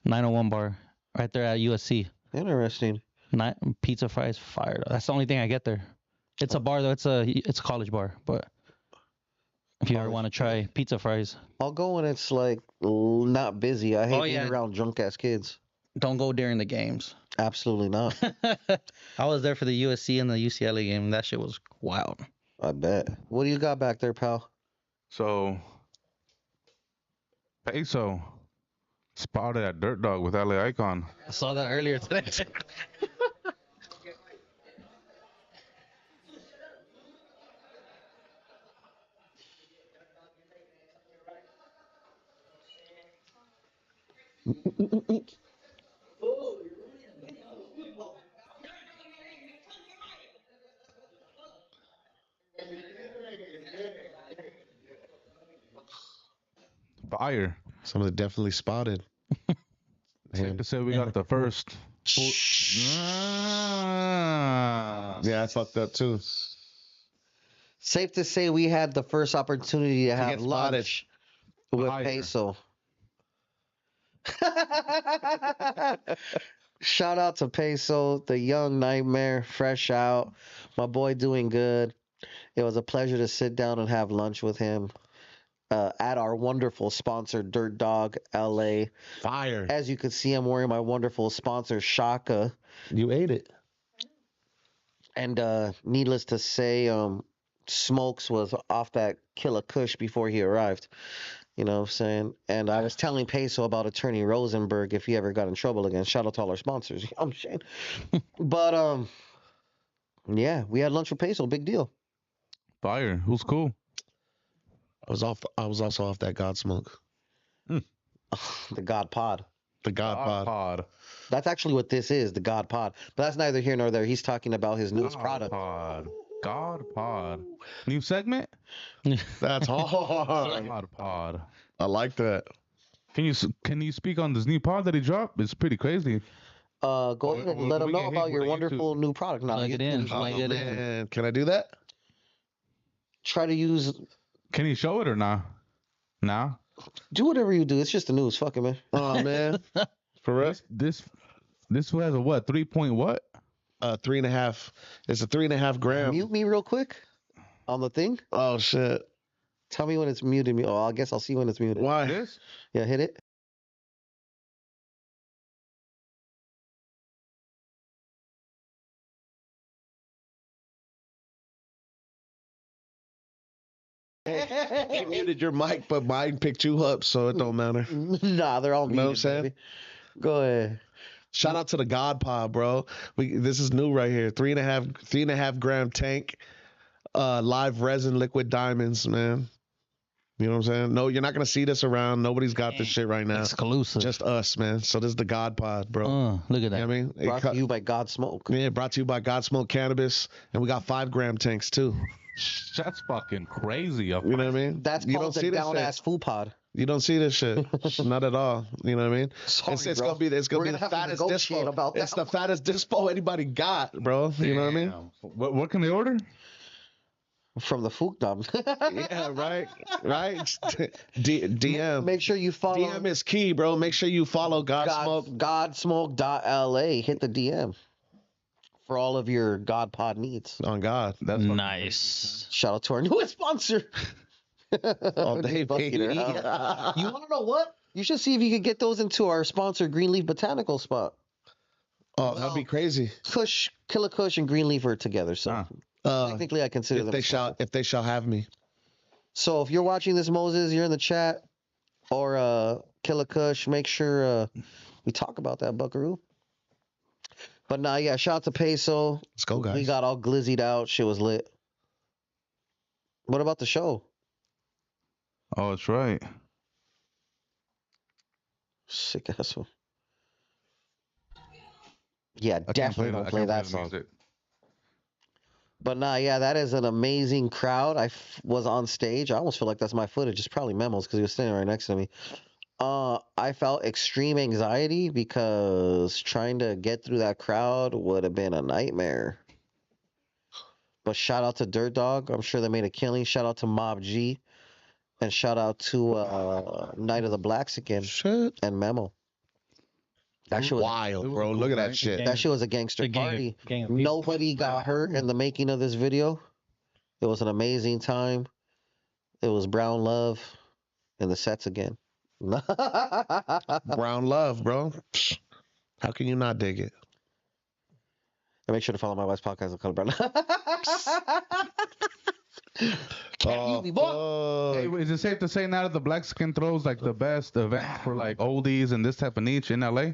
901 bar, right there at USC. Interesting. Pizza fries, fire. That's the only thing I get there. It's a bar though. It's a college bar, but if you ever College want to try pizza fries, I'll go when it's like not busy. I hate Oh, being yeah. around drunk ass kids. don't go during the games. Absolutely not. I was there for the USC and the UCLA game. That shit was wild. I bet. What do you got back there, pal? So, Peysoh spotted at Dirt Dog with L.A Eyekon. I saw that earlier today. Fire. Somebody definitely spotted. Safe to say we got the first. Yeah, I fucked up too. Safe to say we had the first opportunity to have get spotted. lunch with Fire. Peysoh. Shout out to Peysoh, the young nightmare, fresh out. My boy doing good. It was a pleasure to sit down and have lunch with him at our wonderful sponsor, Dirt Dog LA. Fire. As you can see, I'm wearing my wonderful sponsor, Shaka. You ate it. And needless to say, Smokes was off that killer kush before he arrived. You know what I'm saying? And I was telling Peysoh about Attorney Rosenberg if he ever got in trouble again. Shout out to all our sponsors. You know what I'm saying? But yeah, we had lunch with Peysoh. Big deal. Fire. Who's cool? I was also off that God smoke. The God Pod. The God pod. Pod. That's actually what this is, the God Pod. But that's neither here nor there. He's talking about his newest product. Pod. God Pod. New segment? That's hard. God Pod. I like that. Can you speak on this new pod that he dropped? It's pretty crazy. Go ahead and let we them know get hit about with your a wonderful new product. Now, Plug it in. YouTube, Plug it in. Man, can I do that? try to use, Can you show it or not? Nah. do whatever you do. It's just the news. Fuck it, man. Oh man. For real? This one has a what? 3 point what? 3.5. It's a 3.5 gram. Mute me real quick on the thing. Oh shit. Tell me when it's muted. Me. Oh, I guess I'll see when it's muted. Why? This? Yeah, hit it. He muted your mic, but mine picked you up, so it don't matter. Nah, they're all You know what I'm muted. saying? Baby. Go ahead. Shout out to the God Pod, bro. This is new right here. 3.5 gram tank, live resin, liquid diamonds, man. You know what I'm saying? No, you're not gonna see this around. Nobody's got this shit right now. Exclusive. Just us, man. So this is the God Pod, bro. Look at You that. know what I mean? Brought to you by God Smoke. Yeah, brought to you by God Smoke Cannabis, and we got 5 gram tanks too. That's fucking crazy. You know what I mean? That's you called the this down shit. ass food pod. You don't see this shit, not at all. You know what I mean? Sorry, it's bro. gonna be We're the gonna have to fattest negotiate dispo. about It's that the fattest dispo anybody got, bro. You know what I mean? What can they order? From the Fookdom. Yeah, right. DM. Make sure you follow DM is key, bro. Make sure you follow God Smoke. Godsmoke.la. Hit the DM for all of your God Pod needs. On God. That's Nice. Shout out to our newest sponsor. All day, Just fucking baby. around. You want to know what? You should see if you could get those into our sponsor, Greenleaf Botanical Spot. Oh, that'd be crazy. Kush, Killer Kush, and Greenleaf are together. So technically, I consider If them. they a sponsor. shall, if they shall have me. So if you're watching this, Moses, you're in the chat, or Killer Kush, make sure we talk about that, Buckaroo. But nah, yeah, shout out to Peysoh. Let's go, guys. We got all glizzied out. Shit was lit. What about the show? Oh, that's right. Sick ass one. Yeah, I can't definitely that. gonna I play can't that the song. music. But nah, yeah, that is an amazing crowd. Was on stage. I almost feel like that's my footage. It's probably Memo's because he was standing right next to me. I felt extreme anxiety because trying to get through that crowd would have been a nightmare. But shout out to Dirt Dog. I'm sure they made a killing. Shout out to Mob G. And shout out to Night of the Blacks again Shit. and Memo. That shit was, Wild, It was bro. a cool Look at that night. shit. that shit was a gangster The gang of- party. gang of people. Nobody got hurt in the making of this video. It was an amazing time. It was Brown Love in the sets again. Brown love, bro. Psh, how can you not dig it? And make sure to follow my wife's podcast on Color Brown. Can't mute me, boy. Hey, is it safe to say now that the Black Skin throws like the best event for like oldies and this type of niche in LA?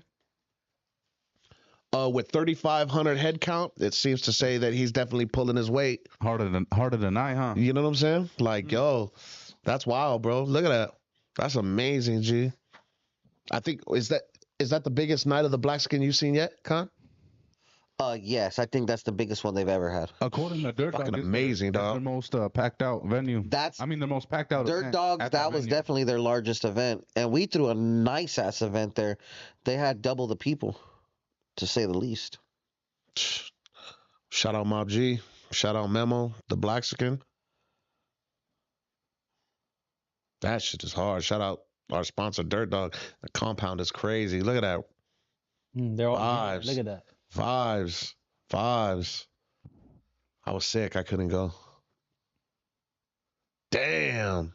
With 3,500 head count, it seems to say that he's definitely pulling his weight. Harder than I, huh? You know what I'm saying? Like, yo, that's wild, bro. Look at that. That's amazing, G. I think is that the biggest night of the Black Skin you've seen yet, Con? Yes, I think that's the biggest one they've ever had. According to Dirt Fucking Dog, amazing, it's dog. the most packed out venue. That's the most packed out. Dirt event Dogs. at That was venue. definitely their largest event, and we threw a nice ass event there. They had double the people, to say the least. Shout out Mob G. Shout out Memo, the Black Skin. That shit is hard. Shout out our sponsor, Dirt Dog. The compound is crazy. Look at that. They're all Vibes. Look at that. Vibes. Vibes. I was sick. I couldn't go. Damn.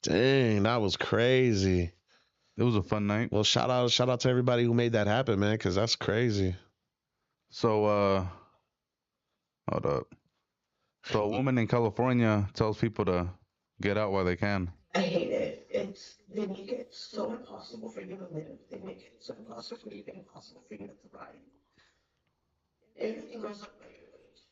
Dang, that was crazy. It was a fun night. Well, shout out to everybody who made that happen, man, because that's crazy. So, hold up. So a woman in California tells people to get out while they can. I hate it. They make it so impossible for you to live. They make it so impossible for you to thrive. Everything goes up by your wage.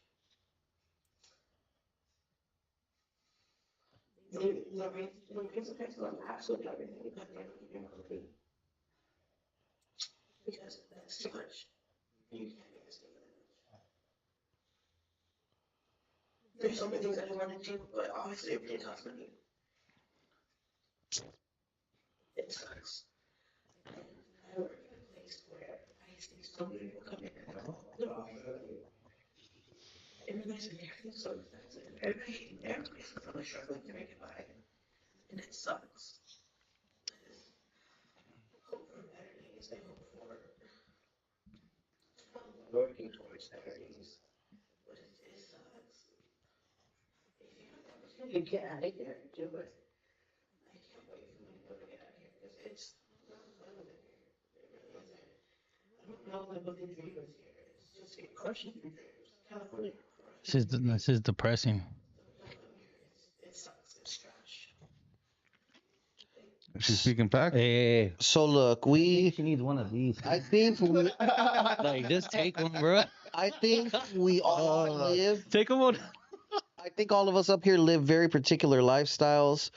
They raise the prices on absolutely everything, but they don't give you more money. Because that's too much. You can't make this thing that much. There's so many things I want to do, but obviously everything costs money. It sucks. I work in a place where I see so many people come in and they're all everybody's everything's so expensive. Everybody's really struggling to make it by. And it sucks. I hope for better days. I hope for working towards better days. But it sucks. If you have the opportunity to get out of here, do it. I can't wait for my people to get out of here because it's not fun living here. It really isn't. I don't know what the dream is here. It's just crushing your dreams. California. This is depressing. It sucks. It's trash. Is she speaking facts? Hey, So look, she needs one of these. I think we, Like, just take one, bro. I think we all live. Take one. I think all of us up here live very particular lifestyles.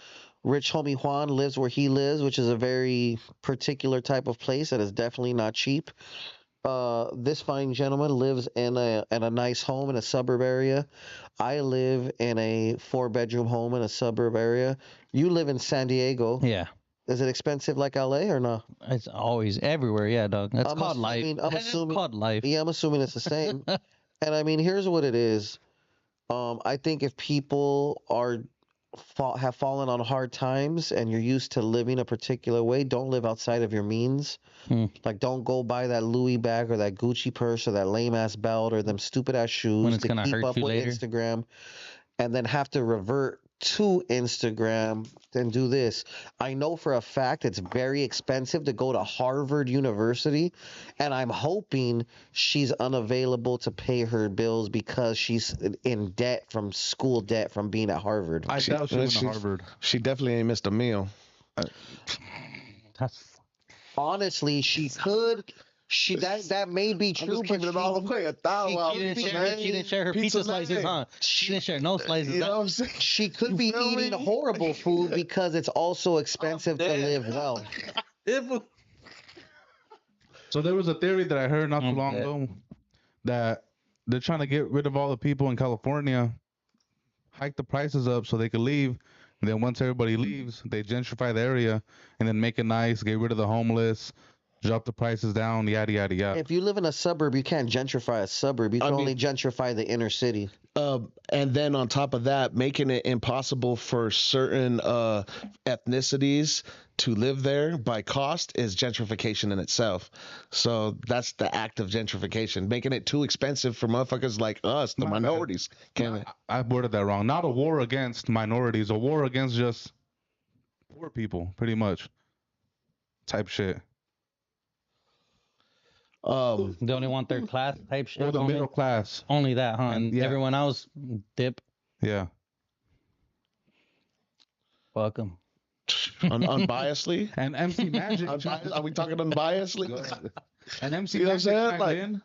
Rich homie Juan lives where he lives, which is a very particular type of place that is definitely not cheap. This fine gentleman lives in a nice home in a suburb area. I live in a 4-bedroom home in a suburb area. You live in San Diego. Yeah, Is it expensive like LA or no? it's always everywhere. Yeah, dog. That's I'm called life. assuming- I'm That's assuming- called life. Yeah, I'm assuming it's the same. And I mean, here's what it is. I think if people have fallen on hard times and you're used to living a particular way, don't live outside of your means. Like, don't go buy that Louis bag or that Gucci purse or that lame ass belt or them stupid ass shoes it's to gonna keep hurt up you with later. Instagram, and then have to revert to Instagram and do this. I know for a fact it's very expensive to go to Harvard University, and I'm hoping she's unavailable to pay her bills because she's in debt from school debt from being at Harvard. I doubt she went to she- Harvard. She definitely ain't missed a meal. That's Honestly, she that may be I'm true, just but keeping it all the way. She didn't share her pizza slices, huh? She didn't share no slices. You know what I'm saying? she could You be feel eating me? horrible food because it's also expensive to live well. So there was a theory that I heard not too I'm long dead. ago that they're trying to get rid of all the people in California, hike the prices up so they could leave. And then once everybody leaves, they gentrify the area and then make it nice, get rid of the homeless, drop the prices down, yada yada yada. If you live in a suburb, you can't gentrify a suburb. You can only gentrify the inner city. And then on top of that, making it impossible for certain ethnicities to live there by cost is gentrification in itself. So that's the act of gentrification, making it too expensive for motherfuckers like us, the My bad. minorities. I worded that wrong. Not a war against minorities, a war against just poor people, pretty much. Type shit. They only want their class type shit. Or the only, middle class. only that, huh? And yeah. everyone else dip. Yeah. Welcome. Unbiasedly. And MC Magic. Are we talking unbiasedly? And MC You know what I'm Magic saying? chimed Like- in.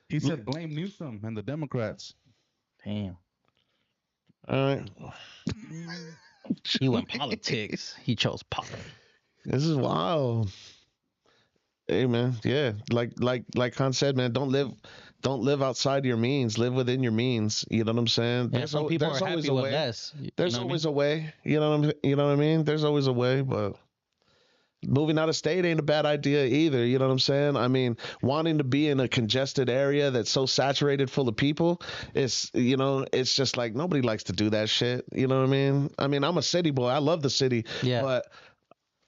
He said blame Newsom and the Democrats. Damn. All right. He went politics. He chose politics. This is wild. Hey man, yeah. Like Khan said, man, don't live outside your means. Live within your means. You know what I'm saying? Yeah, some people are there's always happy a with way. less. There's always a way. You know what I mean? There's always a way, but moving out of state ain't a bad idea either. You know what I'm saying? I mean, wanting to be in a congested area that's so saturated full of people, it's just like nobody likes to do that shit. You know what I mean? I mean, I'm a city boy. I love the city. Yeah. But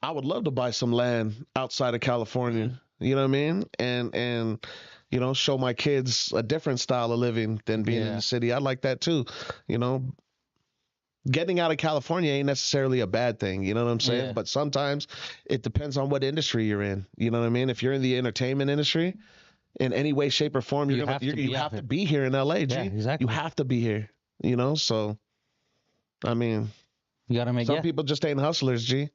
I would love to buy some land outside of California. You know what I mean? And show my kids a different style of living than being in the city. I like that too. Getting out of California ain't necessarily a bad thing. You know what I'm saying? Yeah. But sometimes it depends on what industry you're in. You know what I mean? If you're in the entertainment industry, in any way, shape, or form, you have to be here in LA, G. Yeah, exactly. You have to be here. So I mean, You gotta make some people just ain't hustlers, G.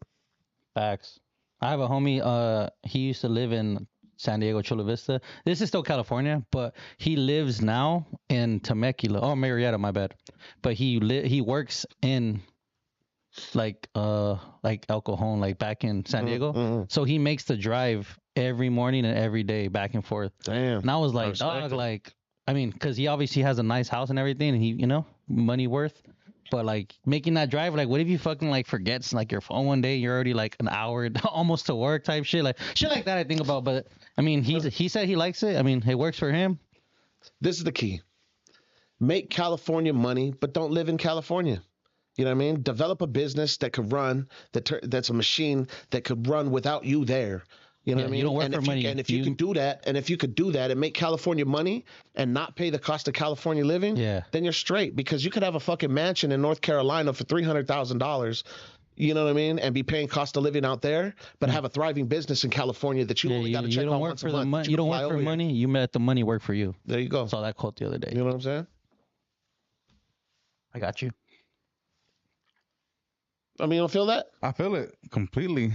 facts. I have a homie. He used to live in San Diego, Chula Vista. This is still California, but he lives now in Temecula. Oh, Marietta, my bad. But he works in like El Cajon, like back in San Diego. Mm-hmm. So he makes the drive every morning and every day back and forth. Damn. And I was like, respect dog, it. like, I mean, because he obviously has a nice house and everything, and he, money worth. But like making that drive, like, what if you fucking like forgets like your phone one day, you're already like an hour almost to work type shit, like shit like that. I think about, but I mean, he said he likes it. I mean, it works for him. This is the key. Make California money, but don't live in California. You know what I mean? Develop a business that could run, that's a machine that could run without you there. You know what I mean? You don't work and for money. And if you could do that, and make California money and not pay the cost of California living, then you're straight, because you could have a fucking mansion in North Carolina for $300,000. You know what I mean? And be paying cost of living out there, but have a thriving business in California that you only got to check out once a month. You don't work for money. You let the money work for you. There you go. Saw that quote the other day. You know what I'm saying? I got you. I mean, you don't feel that? I feel it completely.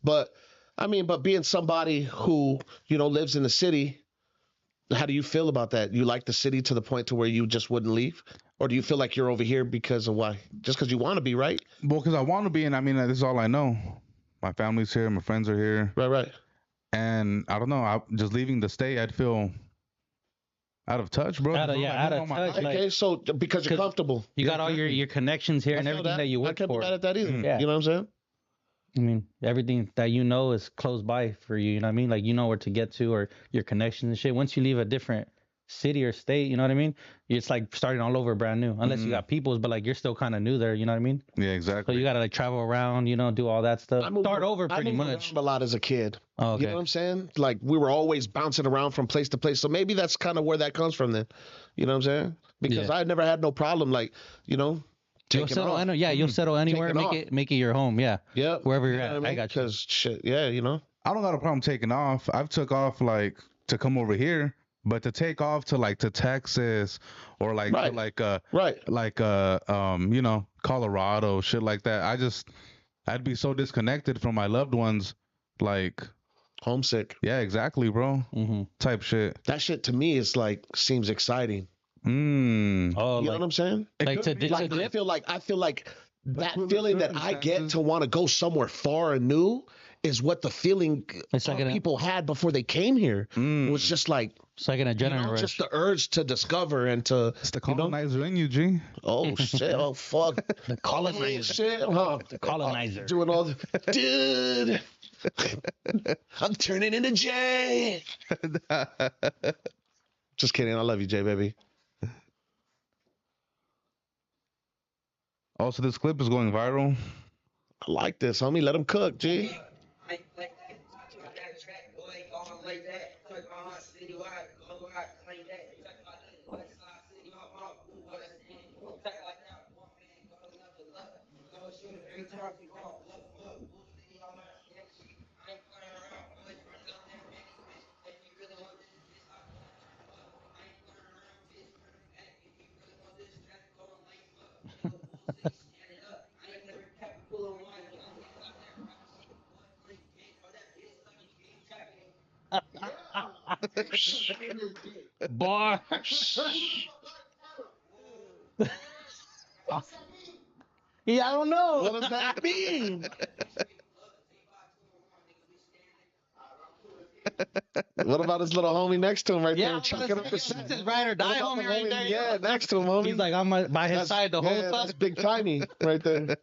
But being somebody who, lives in the city, how do you feel about that? You like the city to the point to where you just wouldn't leave? Or do you feel like you're over here because of why? Just because you want to be, right? Well, because I want to be, and I mean, this is all I know. My family's here, my friends are here. Right. And I don't know, just leaving the state, I'd feel out of touch, bro. Out of touch. Okay, so because you're comfortable. You got all your connections here and everything that you work I can't for. be mad at that either. Yeah. You know what I'm saying? I mean, everything that is close by for you. You know what I mean? Like, you know where to get to, or your connections and shit. Once you leave a different city or state, you know what I mean? It's like starting all over brand new. Unless you got peoples, but like you're still kind of new there. You know what I mean? Yeah, exactly. So you gotta like travel around, do all that stuff. Start over pretty much. I moved around a lot as a kid. Oh, okay. You know what I'm saying? Like, we were always bouncing around from place to place. So maybe that's kind of where that comes from then. You know what I'm saying? Because I never had no problem, like, You'll settle, off. you'll settle anywhere. Make it your home. Yeah. Yeah. Wherever you're know at. what I got you. Because shit, yeah, I don't got a problem taking off. I've took off like to come over here, but to take off to Texas or Colorado, shit like that. I'd be so disconnected from my loved ones. Like, Homesick. Yeah, exactly, bro. Mm-hmm. Type shit. That shit to me is like seems exciting. Oh, Mm. You know like what I'm saying? like to dip. Like I feel like that under feeling that I get circumstances- to want to go somewhere far and new is what the feeling It's like our people had before they came here. It was just like it's like an adrenaline rush. just the urge to discover and to It's the colonizer in you, G. oh shit, oh fuck, The colonizer. shit, huh? The colonizer. Doing all the dude. I'm turning into Jay. Just kidding. I love you, Jay, baby. Also, this clip is going viral. I like this, homie. Let him cook, G. Boy. Yeah, I don't know. What does that mean? What about his little homie next to him right Yeah, there? Chucking up his that's his ride or die homie right there. Yeah, next to him, homie. He's like on by his side the whole yeah, time. that's Big Tiny right there.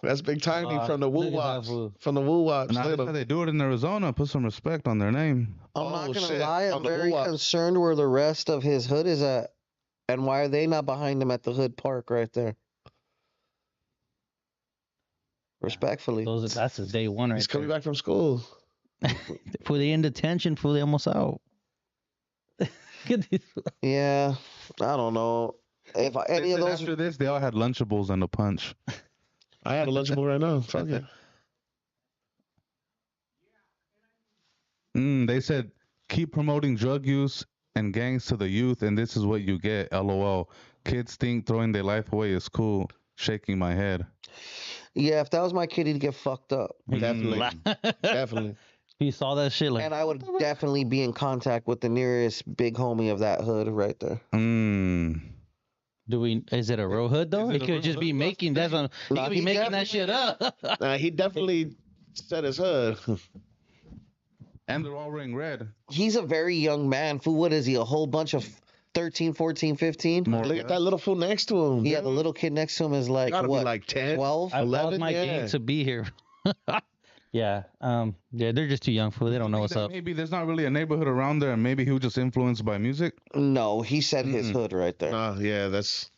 That's Big Tiny from the Woo look at that Wops. fool. From the Woo Wops. Now, Look at that's how him. they do it in Arizona. Put some respect on their name. I'm not Oh, gonna shit. lie, I'm On the very Woo-Wop. concerned where the rest of his hood is at, and why are they not behind him at the hood park right there? Respectfully, That's his day one right He's coming there. back from school. For the in detention, for the almost out. Get these. yeah, I don't know if any They of said those. after this, they all had Lunchables and a punch. I had a Lunchable right now. Fuck it. They said keep promoting drug use and gangs to the youth, and this is what you get. LOL. Kids think throwing their life away is cool. Shaking my head. Yeah, if that was my kid, he'd get fucked up, Definitely. Definitely. He saw that shit like. and I would definitely be in contact with the nearest big homie of that hood right there. Do we? Is it a real hood though? Is it It a could real just be hood? making. That's on. He Nah, could be he making that shit up. He definitely said his hood. And they're all wearing red. He's a very young man. Fool, what is he? A whole bunch of 13, 14, 15? More Look at that little fool next to him. Yeah, the little kid next to him is like, Gotta what, be like 10. 12? I paused 11, my yeah. game to be here. Yeah. Yeah, they're just too young for. They don't know what's up. Maybe there's not really a neighborhood around there, and maybe he was just influenced by music. No, he said his hood right there. Yeah, that's.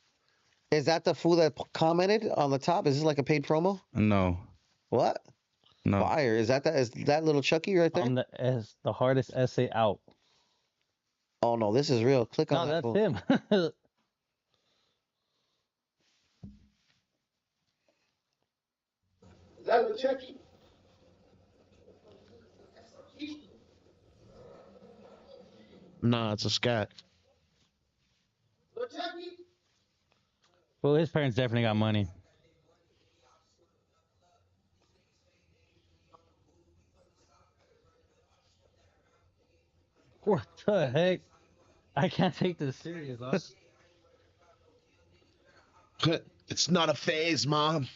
Is that the fool that commented on the top? Is this like a paid promo? No, What? no. Fire. Is that little Chucky right there? The hardest essay out. Oh no, this is real. Click No, on that that's fool. him. Nah, it's a scat. Well, his parents definitely got money. What the heck? I can't take this serious, huh? It's not a phase, Mom.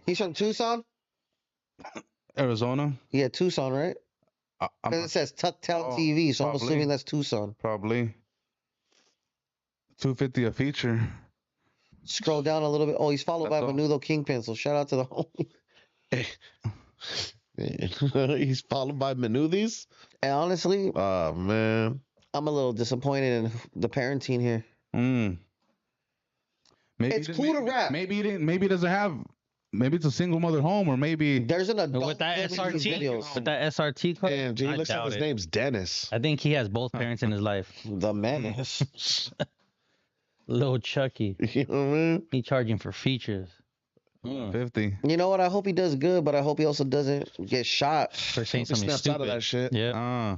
He's from Tucson? Arizona. Yeah, Tucson, right? I'm Because it says Tucktown Oh, TV, so I'm probably. assuming that's Tucson. probably $250 a feature. Scroll down a little bit. Oh, he's followed by That's all. Menudo Kingpin, so shout out to the homie. He's followed by Menuthis. And honestly, Oh man. I'm a little disappointed in the parenting here. Maybe It's cool to rap. Maybe he didn't. Maybe he doesn't have. Maybe it's a single mother home, or maybe There's an adult With that filming these SRT, videos. with that SRT card, Damn, G, I looks like doubt his it. name's Dennis. I think he has both parents in his life. The menace. Little Chucky, You know what I mean? he charging for features. 50. You know what? I hope he does good, but I hope he also doesn't get shot. For saying He something snaps stupid. out of that shit. Yeah.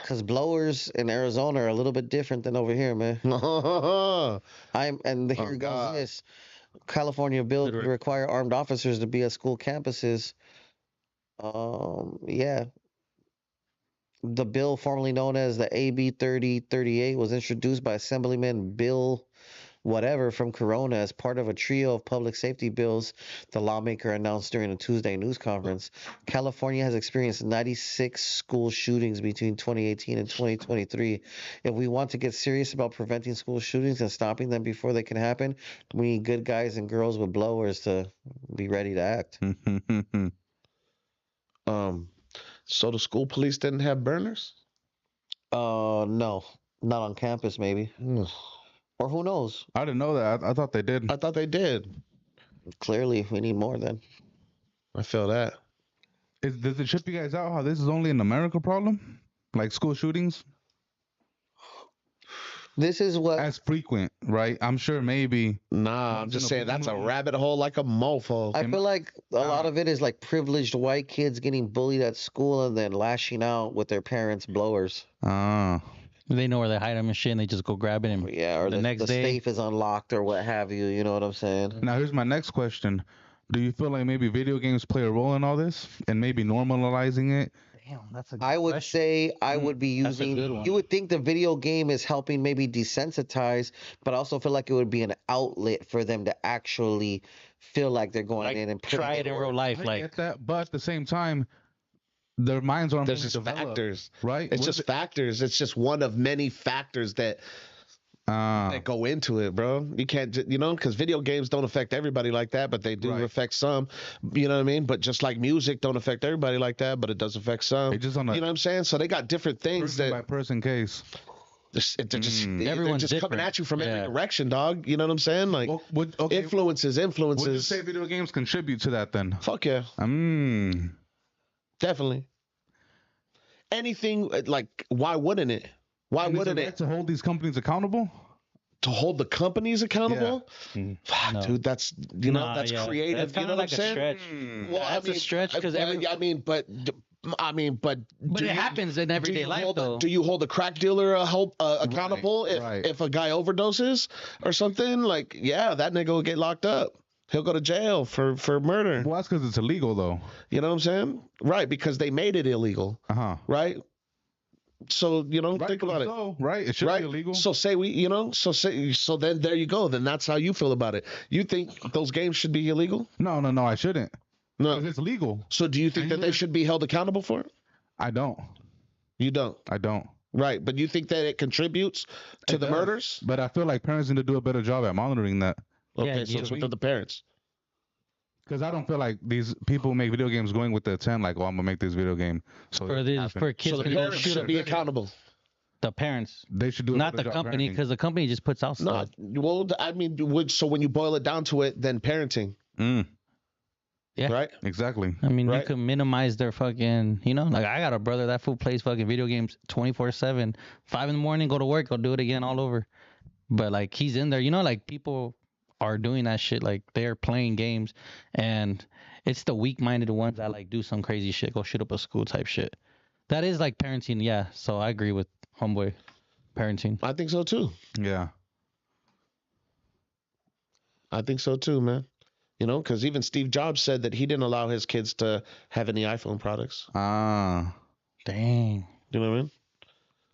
Because blowers in Arizona are a little bit different than over here, man. And here goes God. this. California bill Good to require armed officers to be at school campuses. Yeah. The bill, formerly known as the AB 3038, was introduced by Assemblyman Bill whatever from Corona as part of a trio of public safety bills the lawmaker announced during a Tuesday news conference. California has experienced 96 school shootings between 2018 and 2023. If we want to get serious about preventing school shootings and stopping them before they can happen, we need good guys and girls with blowers to be ready to act. So the school police didn't have burners? No, not on campus, maybe. Or who knows? I didn't know that. I thought they did. I thought they did. Clearly, we need more then. I feel that. Does it trip you guys out how this is only an America problem? Like school shootings? This is what As frequent, right? I'm sure maybe. Nah, I'm Once just in a saying blue that's a moon. rabbit hole like a mofo. I feel like a lot of it is like privileged white kids getting bullied at school and then lashing out with their parents' blowers. They know where they hide them and shit, and they just go grab it. And Yeah, or the next the day, safe is unlocked or what have you. You know what I'm saying? Now here's my next question. Do you feel like maybe video games play a role in all this and maybe normalizing it? damn, that's a good I would question. say I would be That's a using. good one. You would think the video game is helping maybe desensitize, but I also feel like it would be an outlet for them to actually feel like they're going Like, in and putting try it in real life, I like get that, but at the same time, their minds aren't There's fully just developed, factors. right? It's What just is factors. It's just one of many factors that go into it, bro. You can't, because video games don't affect everybody like that, but they do Right. affect some. You know what I mean? But just like music don't affect everybody like that, but it does affect some. It just on a You know what I'm saying? So they got different things person by that person case. they're just Everyone's coming different. at you from every Yeah. direction, dog. You know what I'm saying? Like Would you influences. say video games contribute to that then? Fuck yeah, definitely. Anything like, why wouldn't it? Why And is wouldn't it it? right to hold these companies accountable? To hold the companies accountable? Fuck, No. dude, that's Nah, that's yeah. creative. That's You kinda know what like I'm a saying? stretch. Well, That's a stretch because every. but But do it you- happens in everyday do you life, hold, though. Do you hold a crack dealer accountable right. if a guy overdoses or something? Like, yeah, that nigga will get locked up. He'll go to jail for murder. Well, that's because it's illegal though. You know what I'm saying? Right, because they made it illegal. Right. So think about it. So, right? It should Right. be illegal. So say so then there you go. Then that's how you feel about it. You think those games should be illegal? No, I shouldn't. No. Because it's legal. So do you think that they should be held accountable for it? I don't. You don't. I don't. Right. But you think that it contributes to the does. murders? But I feel like parents need to do a better job at monitoring that. Okay, Yeah, so it's you- with the parents. Because I don't feel like these people who make video games going with the intent like, oh, I'm gonna make this video game. So For it these, happen. for kids So the can go parents shoot should up be accountable. the parents, they should do a not better the job company, parenting. because the company just puts out No, stuff. well, I mean, so when you boil it down to it, then parenting, Yeah. right? Exactly. I mean, Right. you can minimize their fucking, like I got a brother, that fool plays fucking video games 24/7, 5 in the morning, go to work, go do it again all over. But like he's in there, like people are doing that shit, like they're playing games, and it's the weak-minded ones that like do some crazy shit, go shoot up a school type shit. That is like parenting, yeah. So I agree with homeboy, parenting. I think so too. Yeah. I think so too, man. Because even Steve Jobs said that he didn't allow his kids to have any iPhone products. Dang. You know what I mean?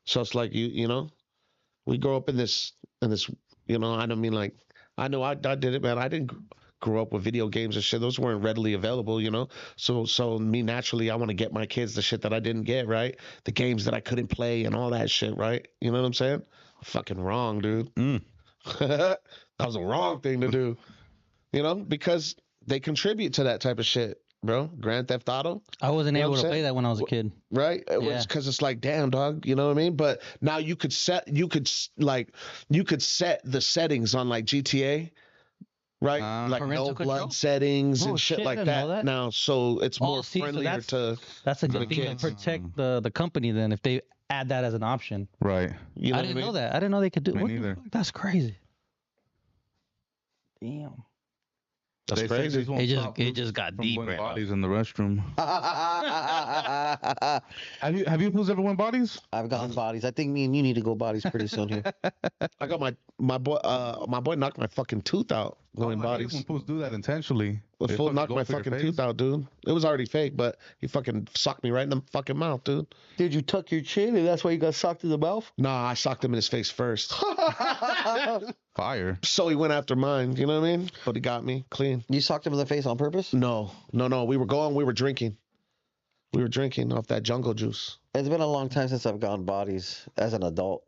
So it's like we grow up in this. I don't mean like I know I did it, man. I didn't grow up with video games and shit. Those weren't readily available, So me naturally, I want to get my kids the shit that I didn't get, right? The games that I couldn't play and all that shit, right? You know what I'm saying? Fucking wrong, dude. That was a wrong thing to do, because they contribute to that type of shit, bro. Grand Theft Auto. I wasn't You know able what to I'm play saying? that when I was a kid. Right? It Yeah. was because it's like, damn, dog, you know what I mean? But now you could set the settings on like GTA, right? Like Parental no control? blood settings Oh, and shit shit, I like didn't know that that. now. So it's more see, so friendlier that's- to, That's a the good thing kids. to protect the company then if they add that as an option. Right. you know I what didn't I mean? know that. I didn't know they could do Me what the neither. fuck? That's crazy. Damn. That's They say crazy. this won't stop It just got from deep going right now. bodies in the restroom. I've Have you fools ever went bodies? gone bodies. I think me and you need to go bodies pretty soon here. I got my boy knocked my fucking tooth out going I hate bodies. when fools do that intentionally. The They fool fucking knocked go my for your fucking face. tooth out, dude. It was already fake, but he fucking socked me right in the fucking mouth, dude. Did you tuck your chin and that's why you got socked in the mouth? Nah, I socked him in his face first. Fire. So he went after mine, you know what I mean? But he got me clean. You socked him in the face on purpose? No. We were drinking. We were drinking off that jungle juice. It's been a long time since I've gone bodies as an adult.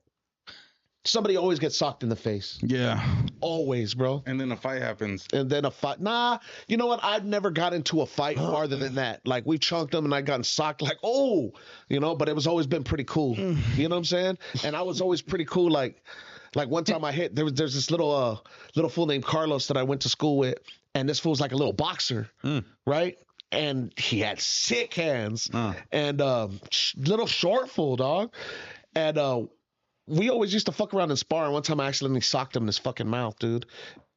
Somebody always gets socked in the face. Yeah. Always, bro. And then a fight happens. And then a fight. Nah, you know what? I've never got into a fight farther than that. Like, we've chunked them and I gotten socked like, oh, but it was always been pretty cool. You know what I'm saying? And I was always pretty cool. Like one time I hit, there's this little fool named Carlos that I went to school with. And this fool's like a little boxer, right? And he had sick hands and little short fool, dog. And we always used to fuck around and spar. And one time I accidentally socked him in his fucking mouth, dude.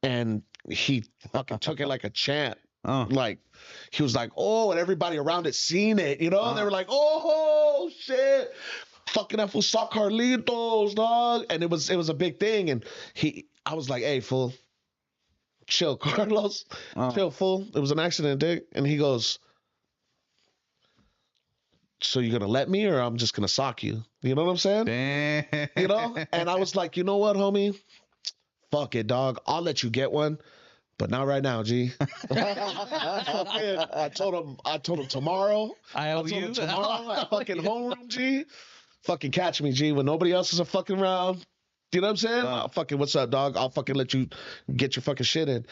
And he fucking took it like a champ. Like, he was like, oh, and everybody around it seen it, They were like, oh, shit. Fucking that fool sock Carlitos, dog. And it was a big thing. And I was like, hey, fool. Chill, Carlos. Chill, fool. It was an accident, dick. And he goes, so you're gonna let me, or I'm just gonna sock you? You know what I'm saying? Damn. And I was like, you know what, homie? Fuck it, dog. I'll let you get one, but not right now, G. I told him tomorrow. I owe you. Tomorrow at fucking homeroom, G. Fucking catch me, G, when nobody else is a fucking around. You know what I'm saying? I'll fucking, what's up, dog? I'll fucking let you get your fucking shit in.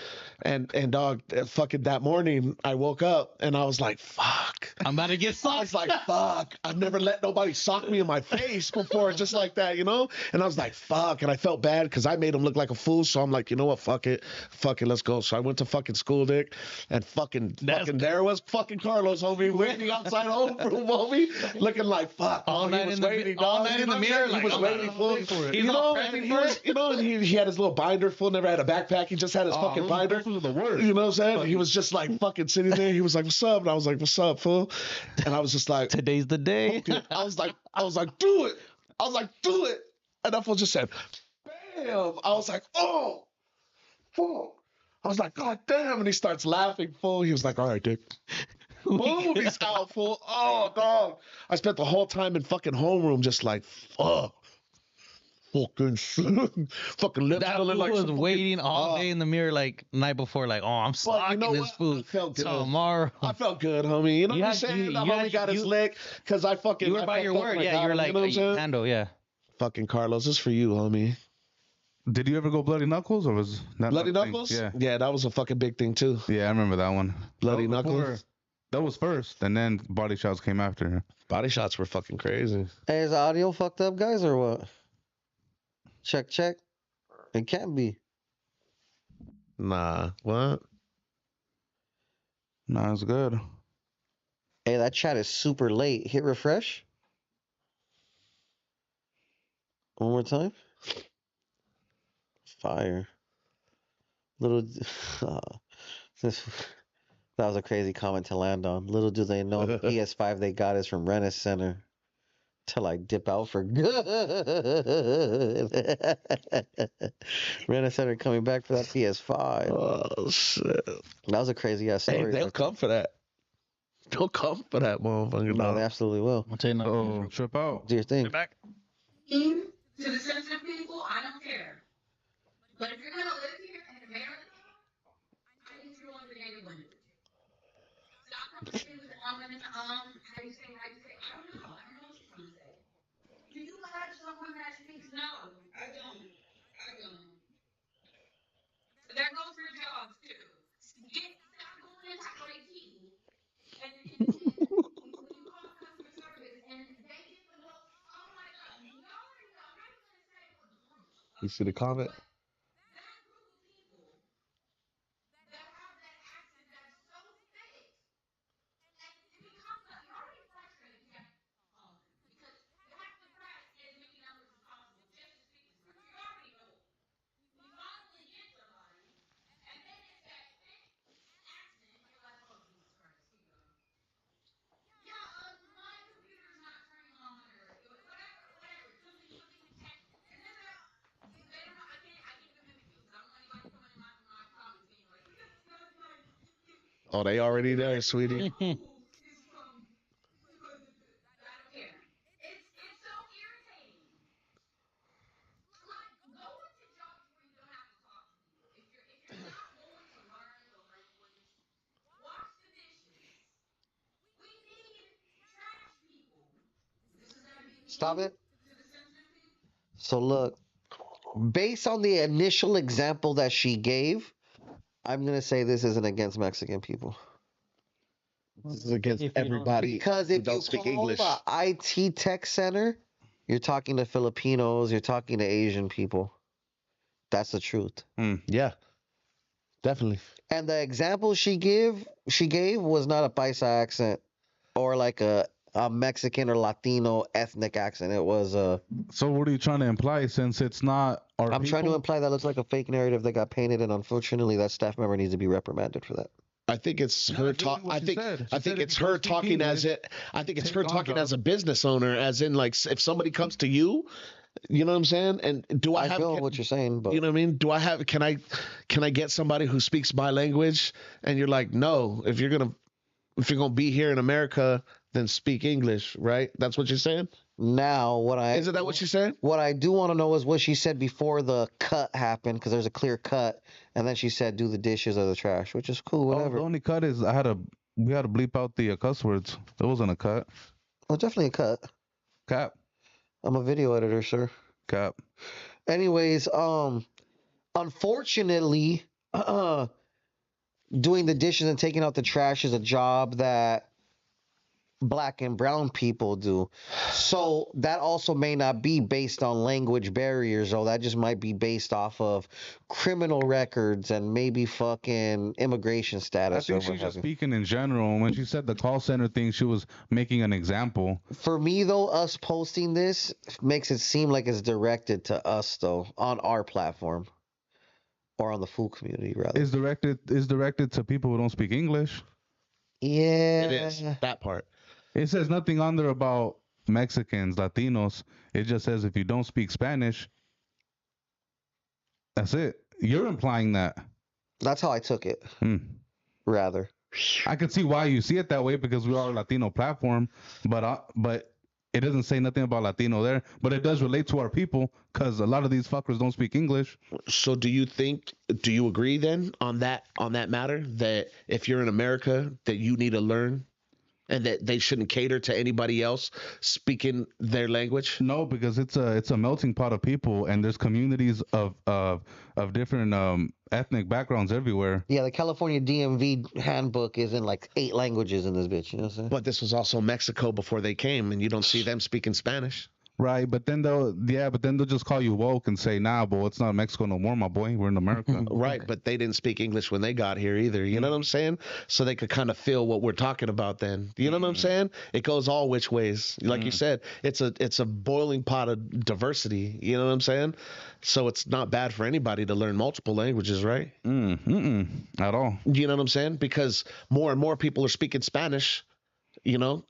And dog, fucking that morning, I woke up and I was like, fuck. I'm about to get I socked. was like, fuck. I've never let nobody sock me in my face before, just like that, And I was like, fuck. And I felt bad because I made him look like a fool. So I'm like, you know what? Fuck it. Let's go. So I went to fucking school, Dick. And there was fucking Carlos, homie, waiting outside homeroom, homie, looking like, fuck. All night in the mirror. He was waiting for it. He's all prepping for it. And he had his little binder full, never had a backpack. He just had his fucking binder. Those were the worst. You know what I'm saying? He was just like fucking sitting there. He was like, what's up? And I was like, what's up, fool? And I was just like, Today's the day. I was like, do it. I was like, do it. And that fool just said, bam. I was like, oh, fuck. I was like, God damn. And he starts laughing, fool. He was like, all right, dick. Boom, he's out, fool. Oh, dog. I spent the whole time in fucking homeroom just like, fuck. Fucking lips That feeling fool like was some waiting all day in the mirror, like night before, like, oh, I'm socking this what? food I felt good. tomorrow. I felt good, homie. You know what I'm saying? The homie got his lick because I fucking. You were I by your fucked up word, and I yeah. got You were him, like, you know what I'm saying? handle, yeah. Fucking Carlos, this is for you, homie. Did you ever go bloody knuckles, or was that Bloody not a thing? Knuckles? Yeah. Yeah, that was a fucking big thing too. Yeah, I remember that one. Bloody That was Knuckles. before- That was first, and then body shots came after. Body shots were fucking crazy. Hey, is the audio fucked up, guys, or what? Check. It can't be. Nah, what? Nah, it's good. Hey, that chat is super late. Hit refresh. One more time. Fire. Little. This, that was a crazy comment to land on. Little do they know the PS5 they got is from Rennis Center. Till I dip out for good. Rennis Center coming back for that PS5. Oh shit! That was a crazy ass Hey, story. they'll come for that. They'll come for that motherfucker. No, dog. they absolutely will. I'll tell you Oh, no. trip out. Do your thing. Back. To the sensitive people, I don't care. But if you're gonna live here in America, I need you on the neighborhood. Stop coming to me with how do you say, I don't know what you're trying to say. Do you have someone that speaks? No, I don't. That goes for jobs too. Stop going into IT and when you call customer service and they get the most, oh my God, no, I'm not gonna say You see the comment? that group of people that have that accent that's so thick, and it becomes a, you're already frustrated, yeah, because half the press is making numbers as possible just to speak this much. You already know. You finally get somebody, and then it's that thick Oh, they already there, sweetie. Stop it. So look, based on the initial example that she gave, I'm gonna say this isn't against Mexican people. This is against If you don't everybody Because who if you don't speak call English. a IT tech center, you're talking to Filipinos, you're talking to Asian people. That's the truth. Yeah, definitely. And the example she gave was not a Paisa accent or like a Mexican or Latino ethnic accent. It was So what are you trying to imply? Since it's not our I'm trying to people? imply that looks like a fake narrative that got painted, and unfortunately, that staff member needs to be reprimanded for that. I think it's No, her that's literally talk. what I she think said. She I think said if it's you don't her speak talking as English, it. I think it's take her our talking as job. a business owner, as in like if somebody comes to you, you know what I'm saying? And do I I have? feel what you're saying, but You know what I mean? Do I have? Can I get somebody who speaks my language? And you're like, no. If you're gonna be here in America, then speak English, right? That's what you're saying. now Isn't that what you're saying? what I do want to know is what she said before the cut happened, because there's a clear cut, and then she said do the dishes or the trash, which is cool, Oh, whatever. the only cut is we had to bleep out the cuss words. It wasn't a cut. Well, definitely a cut. Cap. I'm a video editor, sir. Cap. Anyways, unfortunately, doing the dishes and taking out the trash is a job that black and brown people do. So that also may not be based on language barriers, or that just might be based off of criminal records and maybe fucking immigration I status or think what she's have just you. speaking in general. When she said the call center thing, she was making an example. For me though, us posting this makes it seem like it's directed to us though, on our platform or on the food community rather. Is directed to people who don't speak English. It is Yeah. that part. It says nothing on there about Mexicans, Latinos. It just says if you don't speak Spanish, that's it. You're implying that. That's how I took it, Hmm. rather. I can see why you see it that way because we are a Latino platform, but it doesn't say nothing about Latino there. But it does relate to our people because a lot of these fuckers don't speak English. So do you agree then on that matter that if you're in America that you need to learn and that they shouldn't cater to anybody else speaking their language? No, because it's a melting pot of people, and there's communities of different ethnic backgrounds everywhere. Yeah, the California DMV handbook is in like 8 languages in this bitch. You know what I'm saying? But this was also Mexico before they came, and you don't see them speaking Spanish. Right, but then they'll just call you woke and say, nah, but it's not Mexico no more, my boy. We're in America. Right, but they didn't speak English when they got here either. You know what I'm saying? So they could kind of feel what we're talking about then. You know what I'm saying? It goes all which ways. Like you said, it's a boiling pot of diversity. You know what I'm saying? So it's not bad for anybody to learn multiple languages, right? At all. You know what I'm saying? Because more and more people are speaking Spanish, you know,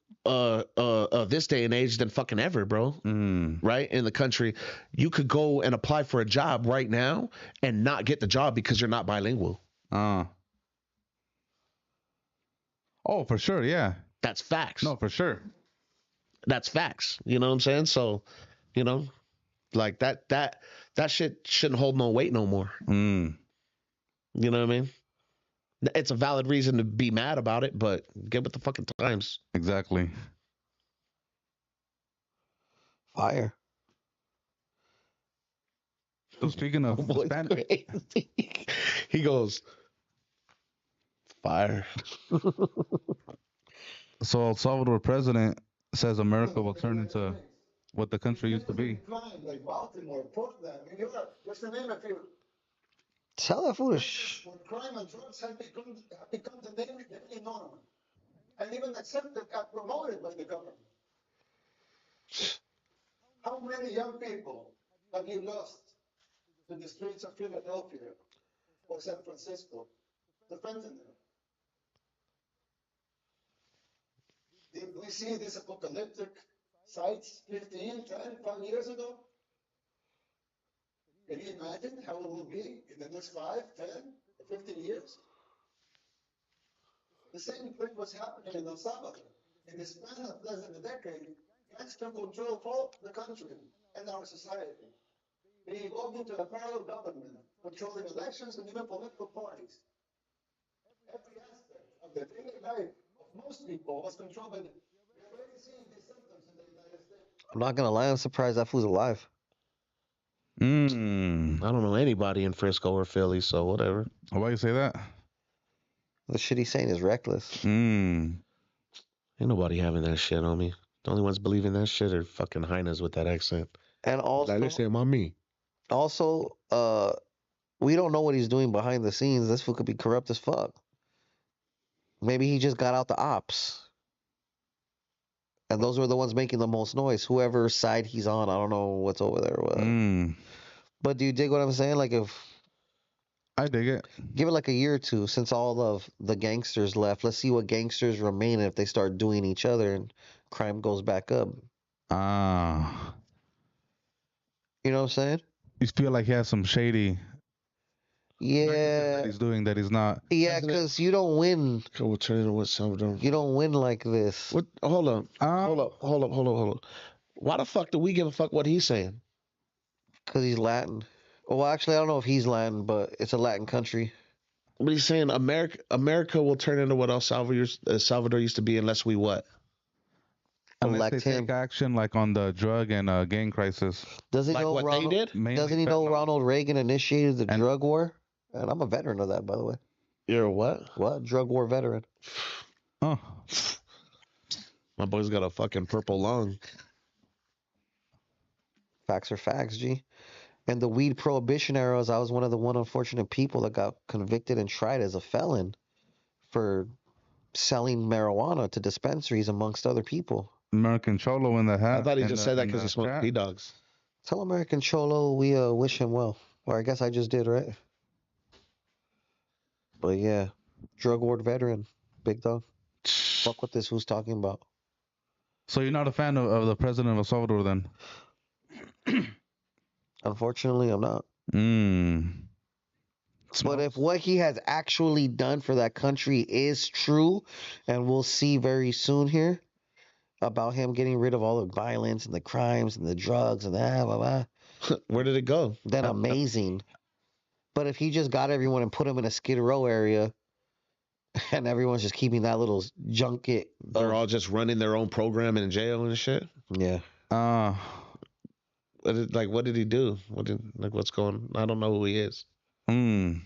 this day and age than fucking ever, bro. Right? In the country, you could go and apply for a job right now and not get the job because you're not bilingual. Oh, for sure, yeah. That's facts. No, for sure. That's facts. You know what I'm saying? So, you know, like that shit shouldn't hold no weight no more. Mm, You know what I mean? It's a valid reason to be mad about it, but get with the fucking times. exactly. Fire. So speaking of Boy's Spanish, crazy. He goes, fire. so El Salvador president says America will turn into what the country used to be. Crime like Baltimore, Portland, New York, just to name a few. Tell that fool to shh. Where crime and drugs have become the daily norm, and even accepted and promoted by the government. How many young people have you lost to the streets of Philadelphia or San Francisco to fentanyl? Did we see these apocalyptic sites 15, 10, 5 years ago? Can you imagine how it will be in the next 5, 10, 15 years? The same thing was happening in El Salvador. In the span of less than a decade, gangster controlled all the country and our society. They evolved into a parallel government, controlling elections and even political parties. Every aspect of the daily life of most people was controlled by them. We're already seeing these symptoms in the United States. I'm not gonna lie, I'm surprised that fool's alive. Mm. I don't know anybody in Frisco or Philly, so whatever. Why you say that? The shit he's saying is reckless. Mm. Ain't nobody having that shit on me. The only ones believing that shit are fucking hyenas with that accent. And also, Like they say, mommy. also, we don't know what he's doing behind the scenes. This fool could be corrupt as fuck. Maybe he just got out the ops. And those were the ones making the most noise. Whoever side he's on, I don't know what's over there. Mm. But do you dig what I'm saying? Like, if I dig it. give it like a year or two since all of the gangsters left, let's see what gangsters remain if they start doing each other and crime goes back up. Ah. You know what I'm saying? You feel like he has some shady practices that Yeah. he's doing that he's not. Yeah, Isn't it- because you don't win. Okay, we'll turn into what Salvador. You don't win like this. What? Hold on. Um, Hold up. Why the fuck do we give a fuck what he's saying? Because he's Latin. Well, actually, I don't know if he's Latin, but it's a Latin country. But he's saying America will turn into what El Salvador used to be unless we what? Unless Elect they him. take action like on the drug and gang crisis. Does he Like know what Ronald? they did? Mainly Doesn't he know fentanyl. Ronald Reagan initiated the And- drug war? And I'm a veteran of that, by the way. You're a what? What? Drug war veteran. Oh. My boy's got a fucking purple lung. Facts are facts, G. In the weed prohibition eras, I was one of the unfortunate people that got convicted and tried as a felon for selling marijuana to dispensaries amongst other people. American Cholo in the hat. I thought he in just the- said that in because the he smoked chat. pea dogs. Tell American Cholo we wish him well. Or I guess I just did, right? But yeah, drug war veteran, big dog. Fuck what this who's talking about. So you're not a fan of the president of El Salvador then? Unfortunately, I'm not. Mm. But if what he has actually done for that country is true, and we'll see very soon here about him getting rid of all the violence and the crimes and the drugs and that, blah, blah, Where did it go? then amazing. But if he just got everyone and put them in a Skid Row area, and everyone's just keeping that little junket, They're all just running their own program in jail and shit. yeah. What did he do? What's going? I don't know who he is. Mm.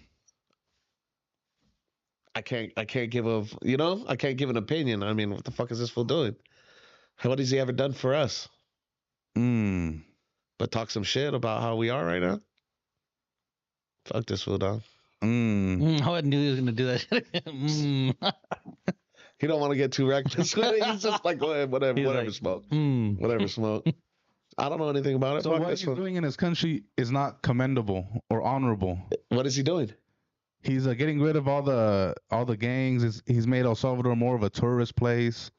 I can't give I can't give an opinion. I mean, what the fuck is this fool doing? What has he ever done for us? Mm. But talk some shit about how we are right now? Fuck this fool, dog. Mm. I knew he was gonna do that shit again. He don't want to get too reckless. He's just like, go ahead, whatever, He's whatever like, smoke. Mm. Whatever smoke. I don't know anything about it. So Fuck what this he's fool. doing in his country is not commendable or honorable. What is he doing? He's getting rid of all the gangs. He's made El Salvador more of a tourist place.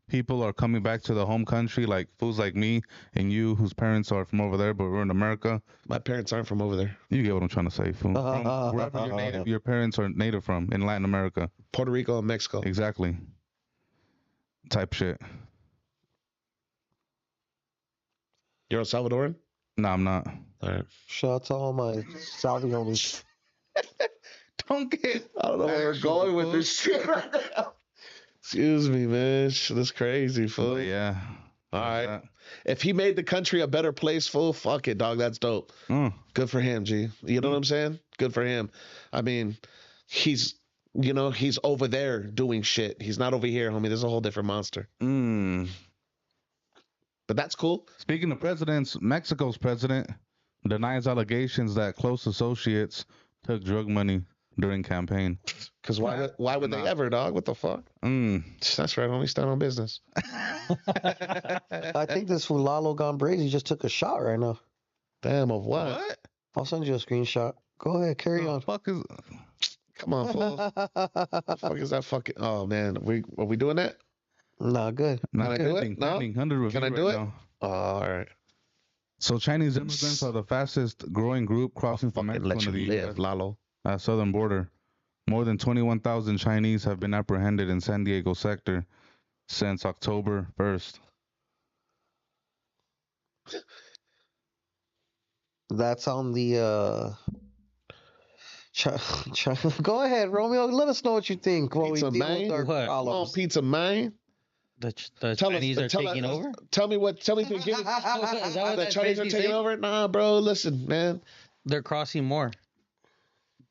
People are coming back to the home country, like fools like me and you, whose parents are from over there, but we're in America. My parents aren't from over there. You get what I'm trying to say, fool. From wherever your parents are native from in Latin America. Puerto Rico and Mexico. Exactly. Type shit. You're El Salvadoran? No, I'm not. All right. Shout out to all my Saudi homies. Don't get. I don't know where we're going with this shit right now. Excuse me, man. That's crazy, fool. But yeah. All right. If he made the country a better place, fool, fuck it, dog. That's dope. Good for him, G. You know what I'm saying? Good for him. I mean, he's over there doing shit. He's not over here, homie. There's a whole different monster. But that's cool. Speaking of presidents, Mexico's president denies allegations that close associates took drug money during campaign. Because why would they ever, dog? What the fuck? That's right, homie. Stand on business. I think this fool Lalo Gone Brazy just took a shot right now. Damn, of what? I'll send you a screenshot. Go ahead, carry on. Fuck is. Come on, fool. The fuck is that fucking? Oh man, are we doing that? Nah, good. Not Can I do it? pending, No? pending, under review Can I do right it? now. Oh, all right. So Chinese immigrants are the fastest growing group crossing from Fucking Mexico let into you the live, Lalo. southern border. More than 21,000 Chinese have been apprehended in San Diego sector since October 1st. That's on the Go ahead, Romeo. Let us know what you think while we Pizza deal with man? our What? Come on, problems. pizza man. The Tell us. Chinese are taking over. Tell me what. Tell me. Give me. Is that what The that's Chinese are basically taking saying? over. Nah, bro. Listen, man. They're crossing more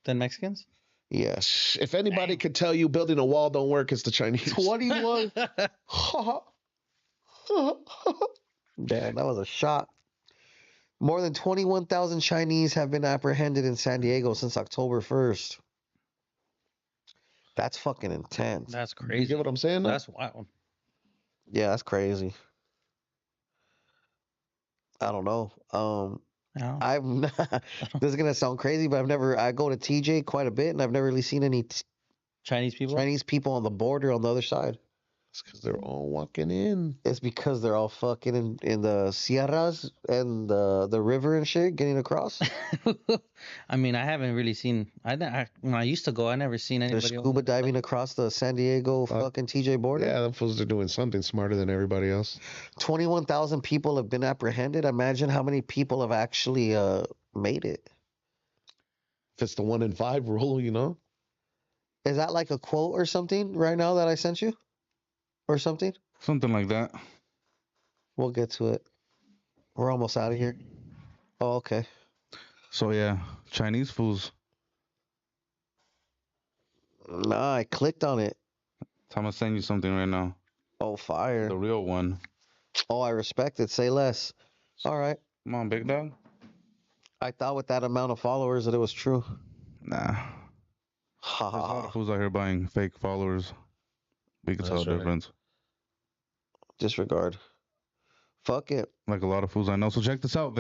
than Mexicans. Yes. If anybody could tell you building a wall don't work, it's the Chinese. 21. Damn, that was a shot. More than 21,000 Chinese have been apprehended in San Diego since October 1st. That's fucking intense. That's You crazy. get what I'm saying? Though? That's wild. Yeah, that's crazy. I don't know. Yeah. I've not, this is gonna sound crazy, but I go to TJ quite a bit, and I've never really seen any Chinese people. Chinese people on the border on the other side. It's because they're all walking in. It's because they're all fucking in the sierras and the river and shit getting across. I mean, I haven't really seen. When I used to go, I never seen They're anybody. scuba diving across the San Diego fucking TJ border. Yeah, them fools are doing something smarter than everybody else. 21,000 people have been apprehended. Imagine how many people have actually made it. If it's the 1 in 5 rule, you know. Is that like a quote or something right now that I sent you? Or something? Something like that. We'll get to it. We're almost out of here. Oh, okay. So yeah, Chinese fools. Nah, I clicked on it. I'm gonna send you something right now. Oh, fire. The real one. Oh, I respect it. Say less. All right. Come on, big dog. I thought with that amount of followers that it was true. Nah. Ha There's a lot ha. of fools out here buying fake followers. We can tell That's the right. difference. Disregard. Fuck it. Like a lot of fools I know. So check this out.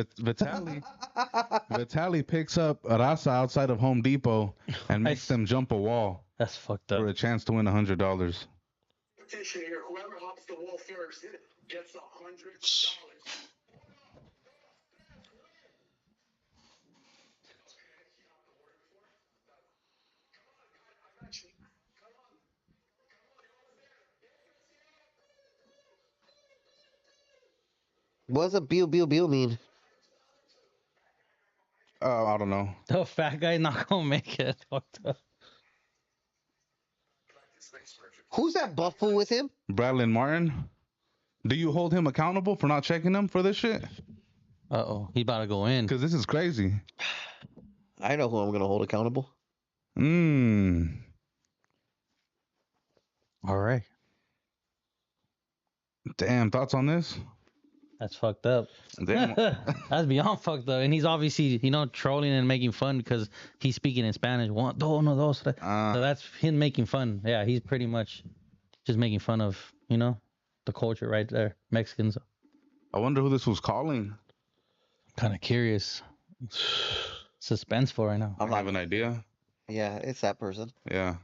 Vitaly picks up Rasa outside of Home Depot and makes them jump a wall That's fucked for up. a chance to win $100. Petition here, whoever hops the wall first gets $100. What's a bill mean? I don't know. The fat guy not gonna make it. Fucked up. Who's that buff fool with him? Bradley Martin. Do you hold him accountable for not checking him for this shit? He about to go in. Because this is crazy. I know who I'm gonna hold accountable. Mmm. All right. Damn, thoughts on this? That's fucked up. Damn. That's beyond fucked up. And he's obviously, trolling and making fun because he's speaking in Spanish. One, dos, no, dos. So that's him making fun. Yeah, he's pretty much just making fun of, the culture right there. Mexicans. I wonder who this was calling. Kind of curious. Suspenseful right now. I have an idea. Yeah, it's that person. Yeah.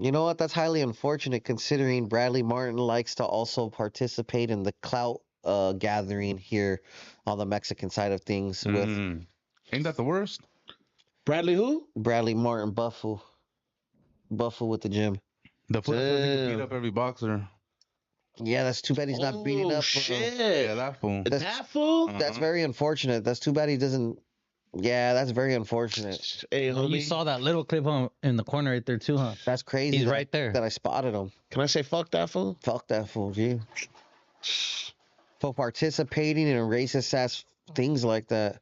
You know what? That's highly unfortunate considering Bradley Martin likes to also participate in the clout gathering here on the Mexican side of things with Ain't that the worst? Bradley who? Bradley Martin Buffalo with the gym. The fool that says he can Damn. beat up every boxer. Yeah, that's too bad he's not beating up. Shit. Yeah, that fool. That fool? That's very unfortunate. That's too bad he doesn't. Yeah, that's very unfortunate. Hey, You homie. saw that little clip in the corner right there too, huh? That's crazy. He's that- right there. That I spotted him. Can I say fuck that fool? Fuck that fool, G. For participating in racist ass things like that.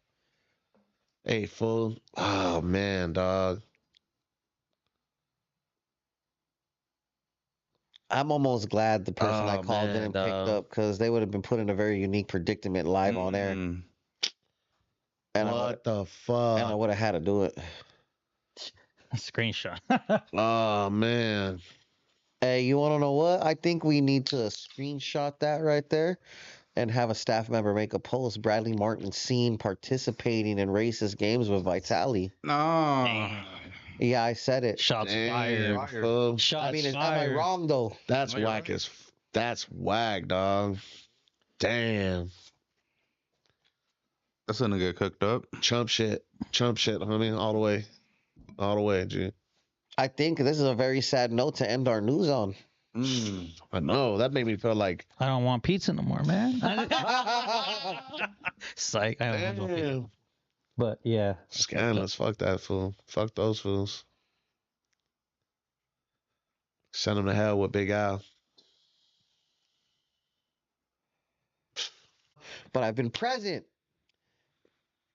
Hey, fool. Oh, man, dog. I'm almost glad the person I Oh, called man, didn't pick dog. up because they would have been put in a very unique predicament live on air, Mm. and What the I fuck? would have had to do it. Screenshot. Oh, man. Hey, you want to know what? I think we need to screenshot that right there and have a staff member make a post. Bradley Martin seen participating in racist games with Vitaly. No. Yeah, I said it. Shots Damn, fired. fool. Shots I mean, am I fired. wrong though? That's No, you're whack right. as that's whack, dog. Damn. That's gonna get cooked up. Chump shit, homie, all the way, G. I think this is a very sad note to end our news on. I know that made me feel like, I don't want pizza no more, man. Psych. I don't want no pizza. damn, But yeah. scandalous. Fuck that fool. Fuck those fools. Send them to hell with Big Al. But I've been present.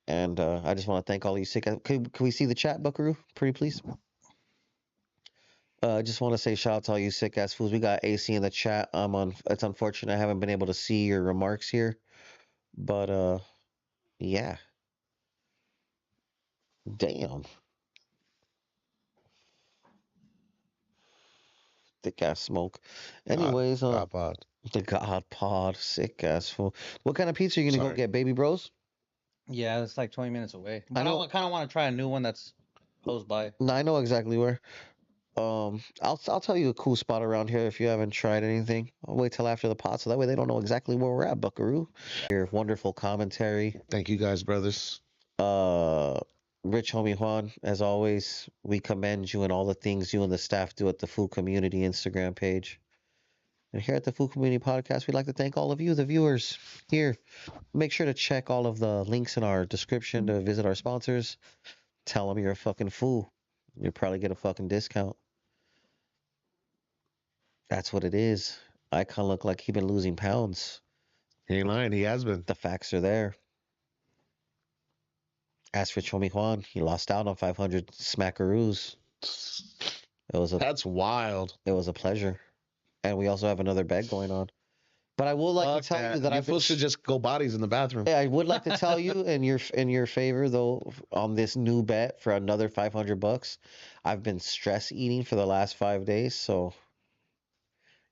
And I just want to thank all you sick. Can we see the chat, Buckaroo? Pretty please. I just want to say shout out to all you sick ass fools. We got AC in the chat. It's unfortunate I haven't been able to see your remarks here, but yeah. Damn. Thick ass smoke. Anyways, God pod. the God Pod, sick ass fool. What kind of pizza are you gonna go Sorry. get, Baby Bros? Yeah, it's like 20 minutes away. I I know- kind of want to try a new one that's close by. No, I know exactly where. I'll tell you a cool spot around here if you haven't tried anything. I'll wait till after the pod so that way they don't know exactly where we're at, Buckaroo. Your wonderful commentary. Thank you guys, brothers. Rich homie Juan, as always, we commend you and all the things you and the staff do at the Food Community Instagram page. And here at the Food Community Podcast, we'd like to thank all of you, the viewers here. Make sure to check all of the links in our description to visit our sponsors. Tell them you're a fucking fool. You'll probably get a fucking discount. That's what it is. Eyekon look like he been losing pounds. He ain't lying. He has been. The facts are there. As for Chomi Juan, he lost out on 500 smackaroos. That's wild. It was a pleasure. And we also have another bet going on. But I would like to tell you that you I've been fools should just go bodies in the bathroom. Yeah, I would like to tell you in your favor though on this new bet for another $500. I've been stress eating for the last 5 days, so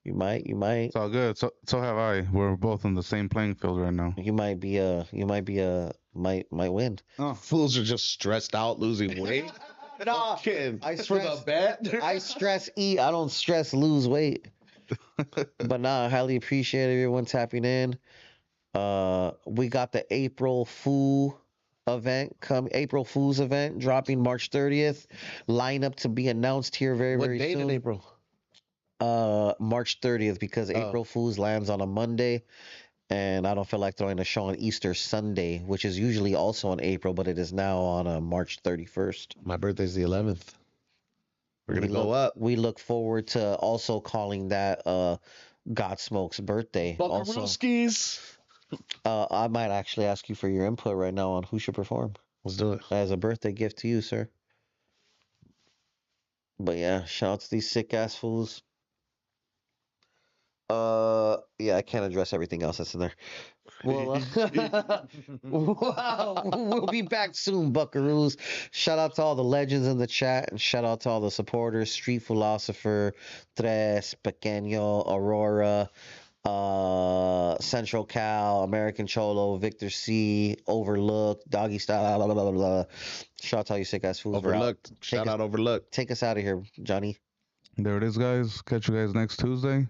you might It's all good. So have I. We're both on the same playing field right now. might win. Fools are just stressed out, losing weight. No, Kidding. I For the stress- bet. I stress eat. I don't stress lose weight. But nah, I highly appreciate everyone tapping in. We got the April Fool's event dropping March 30th. Lineup to be announced here very, What very date soon. in April? March 30th because April Fool's lands on a Monday. And I don't feel like throwing a show on Easter Sunday, which is usually also in April, but it is now on March 31st. My birthday's the 11th. We're gonna go up. We look forward to also calling that God Smoke's birthday. Also, Buckarooskies. I might actually ask you for your input right now on who should perform Let's do it. as a birthday gift to you, sir. But yeah, shout out to these sick ass fools. Yeah, I can't address everything else that's in there. Well, we'll be back soon, Buckaroos. Shout out to all the legends in the chat, and shout out to all the supporters: Street Philosopher, Tres, Pequeño, Aurora, Central Cal, American Cholo, Victor C, Overlooked, Doggy Style, blah, blah, blah, blah. Shout out to all you sick ass fools. We're out. Overlooked. Shout out Overlooked. Take us out of here, Johnny. There it is, guys. Catch you guys next Tuesday.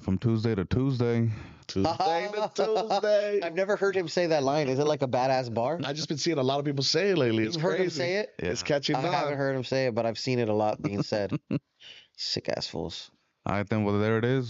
From Tuesday to Tuesday. Tuesday to Tuesday. I've never heard him say that line. Is it like a badass bar? I've just been seeing a lot of people say it lately. It's You've heard crazy. him say it? It's catching I on. haven't heard him say it, but I've seen it a lot being said. Sick ass fools. All right, then. Well, there it is.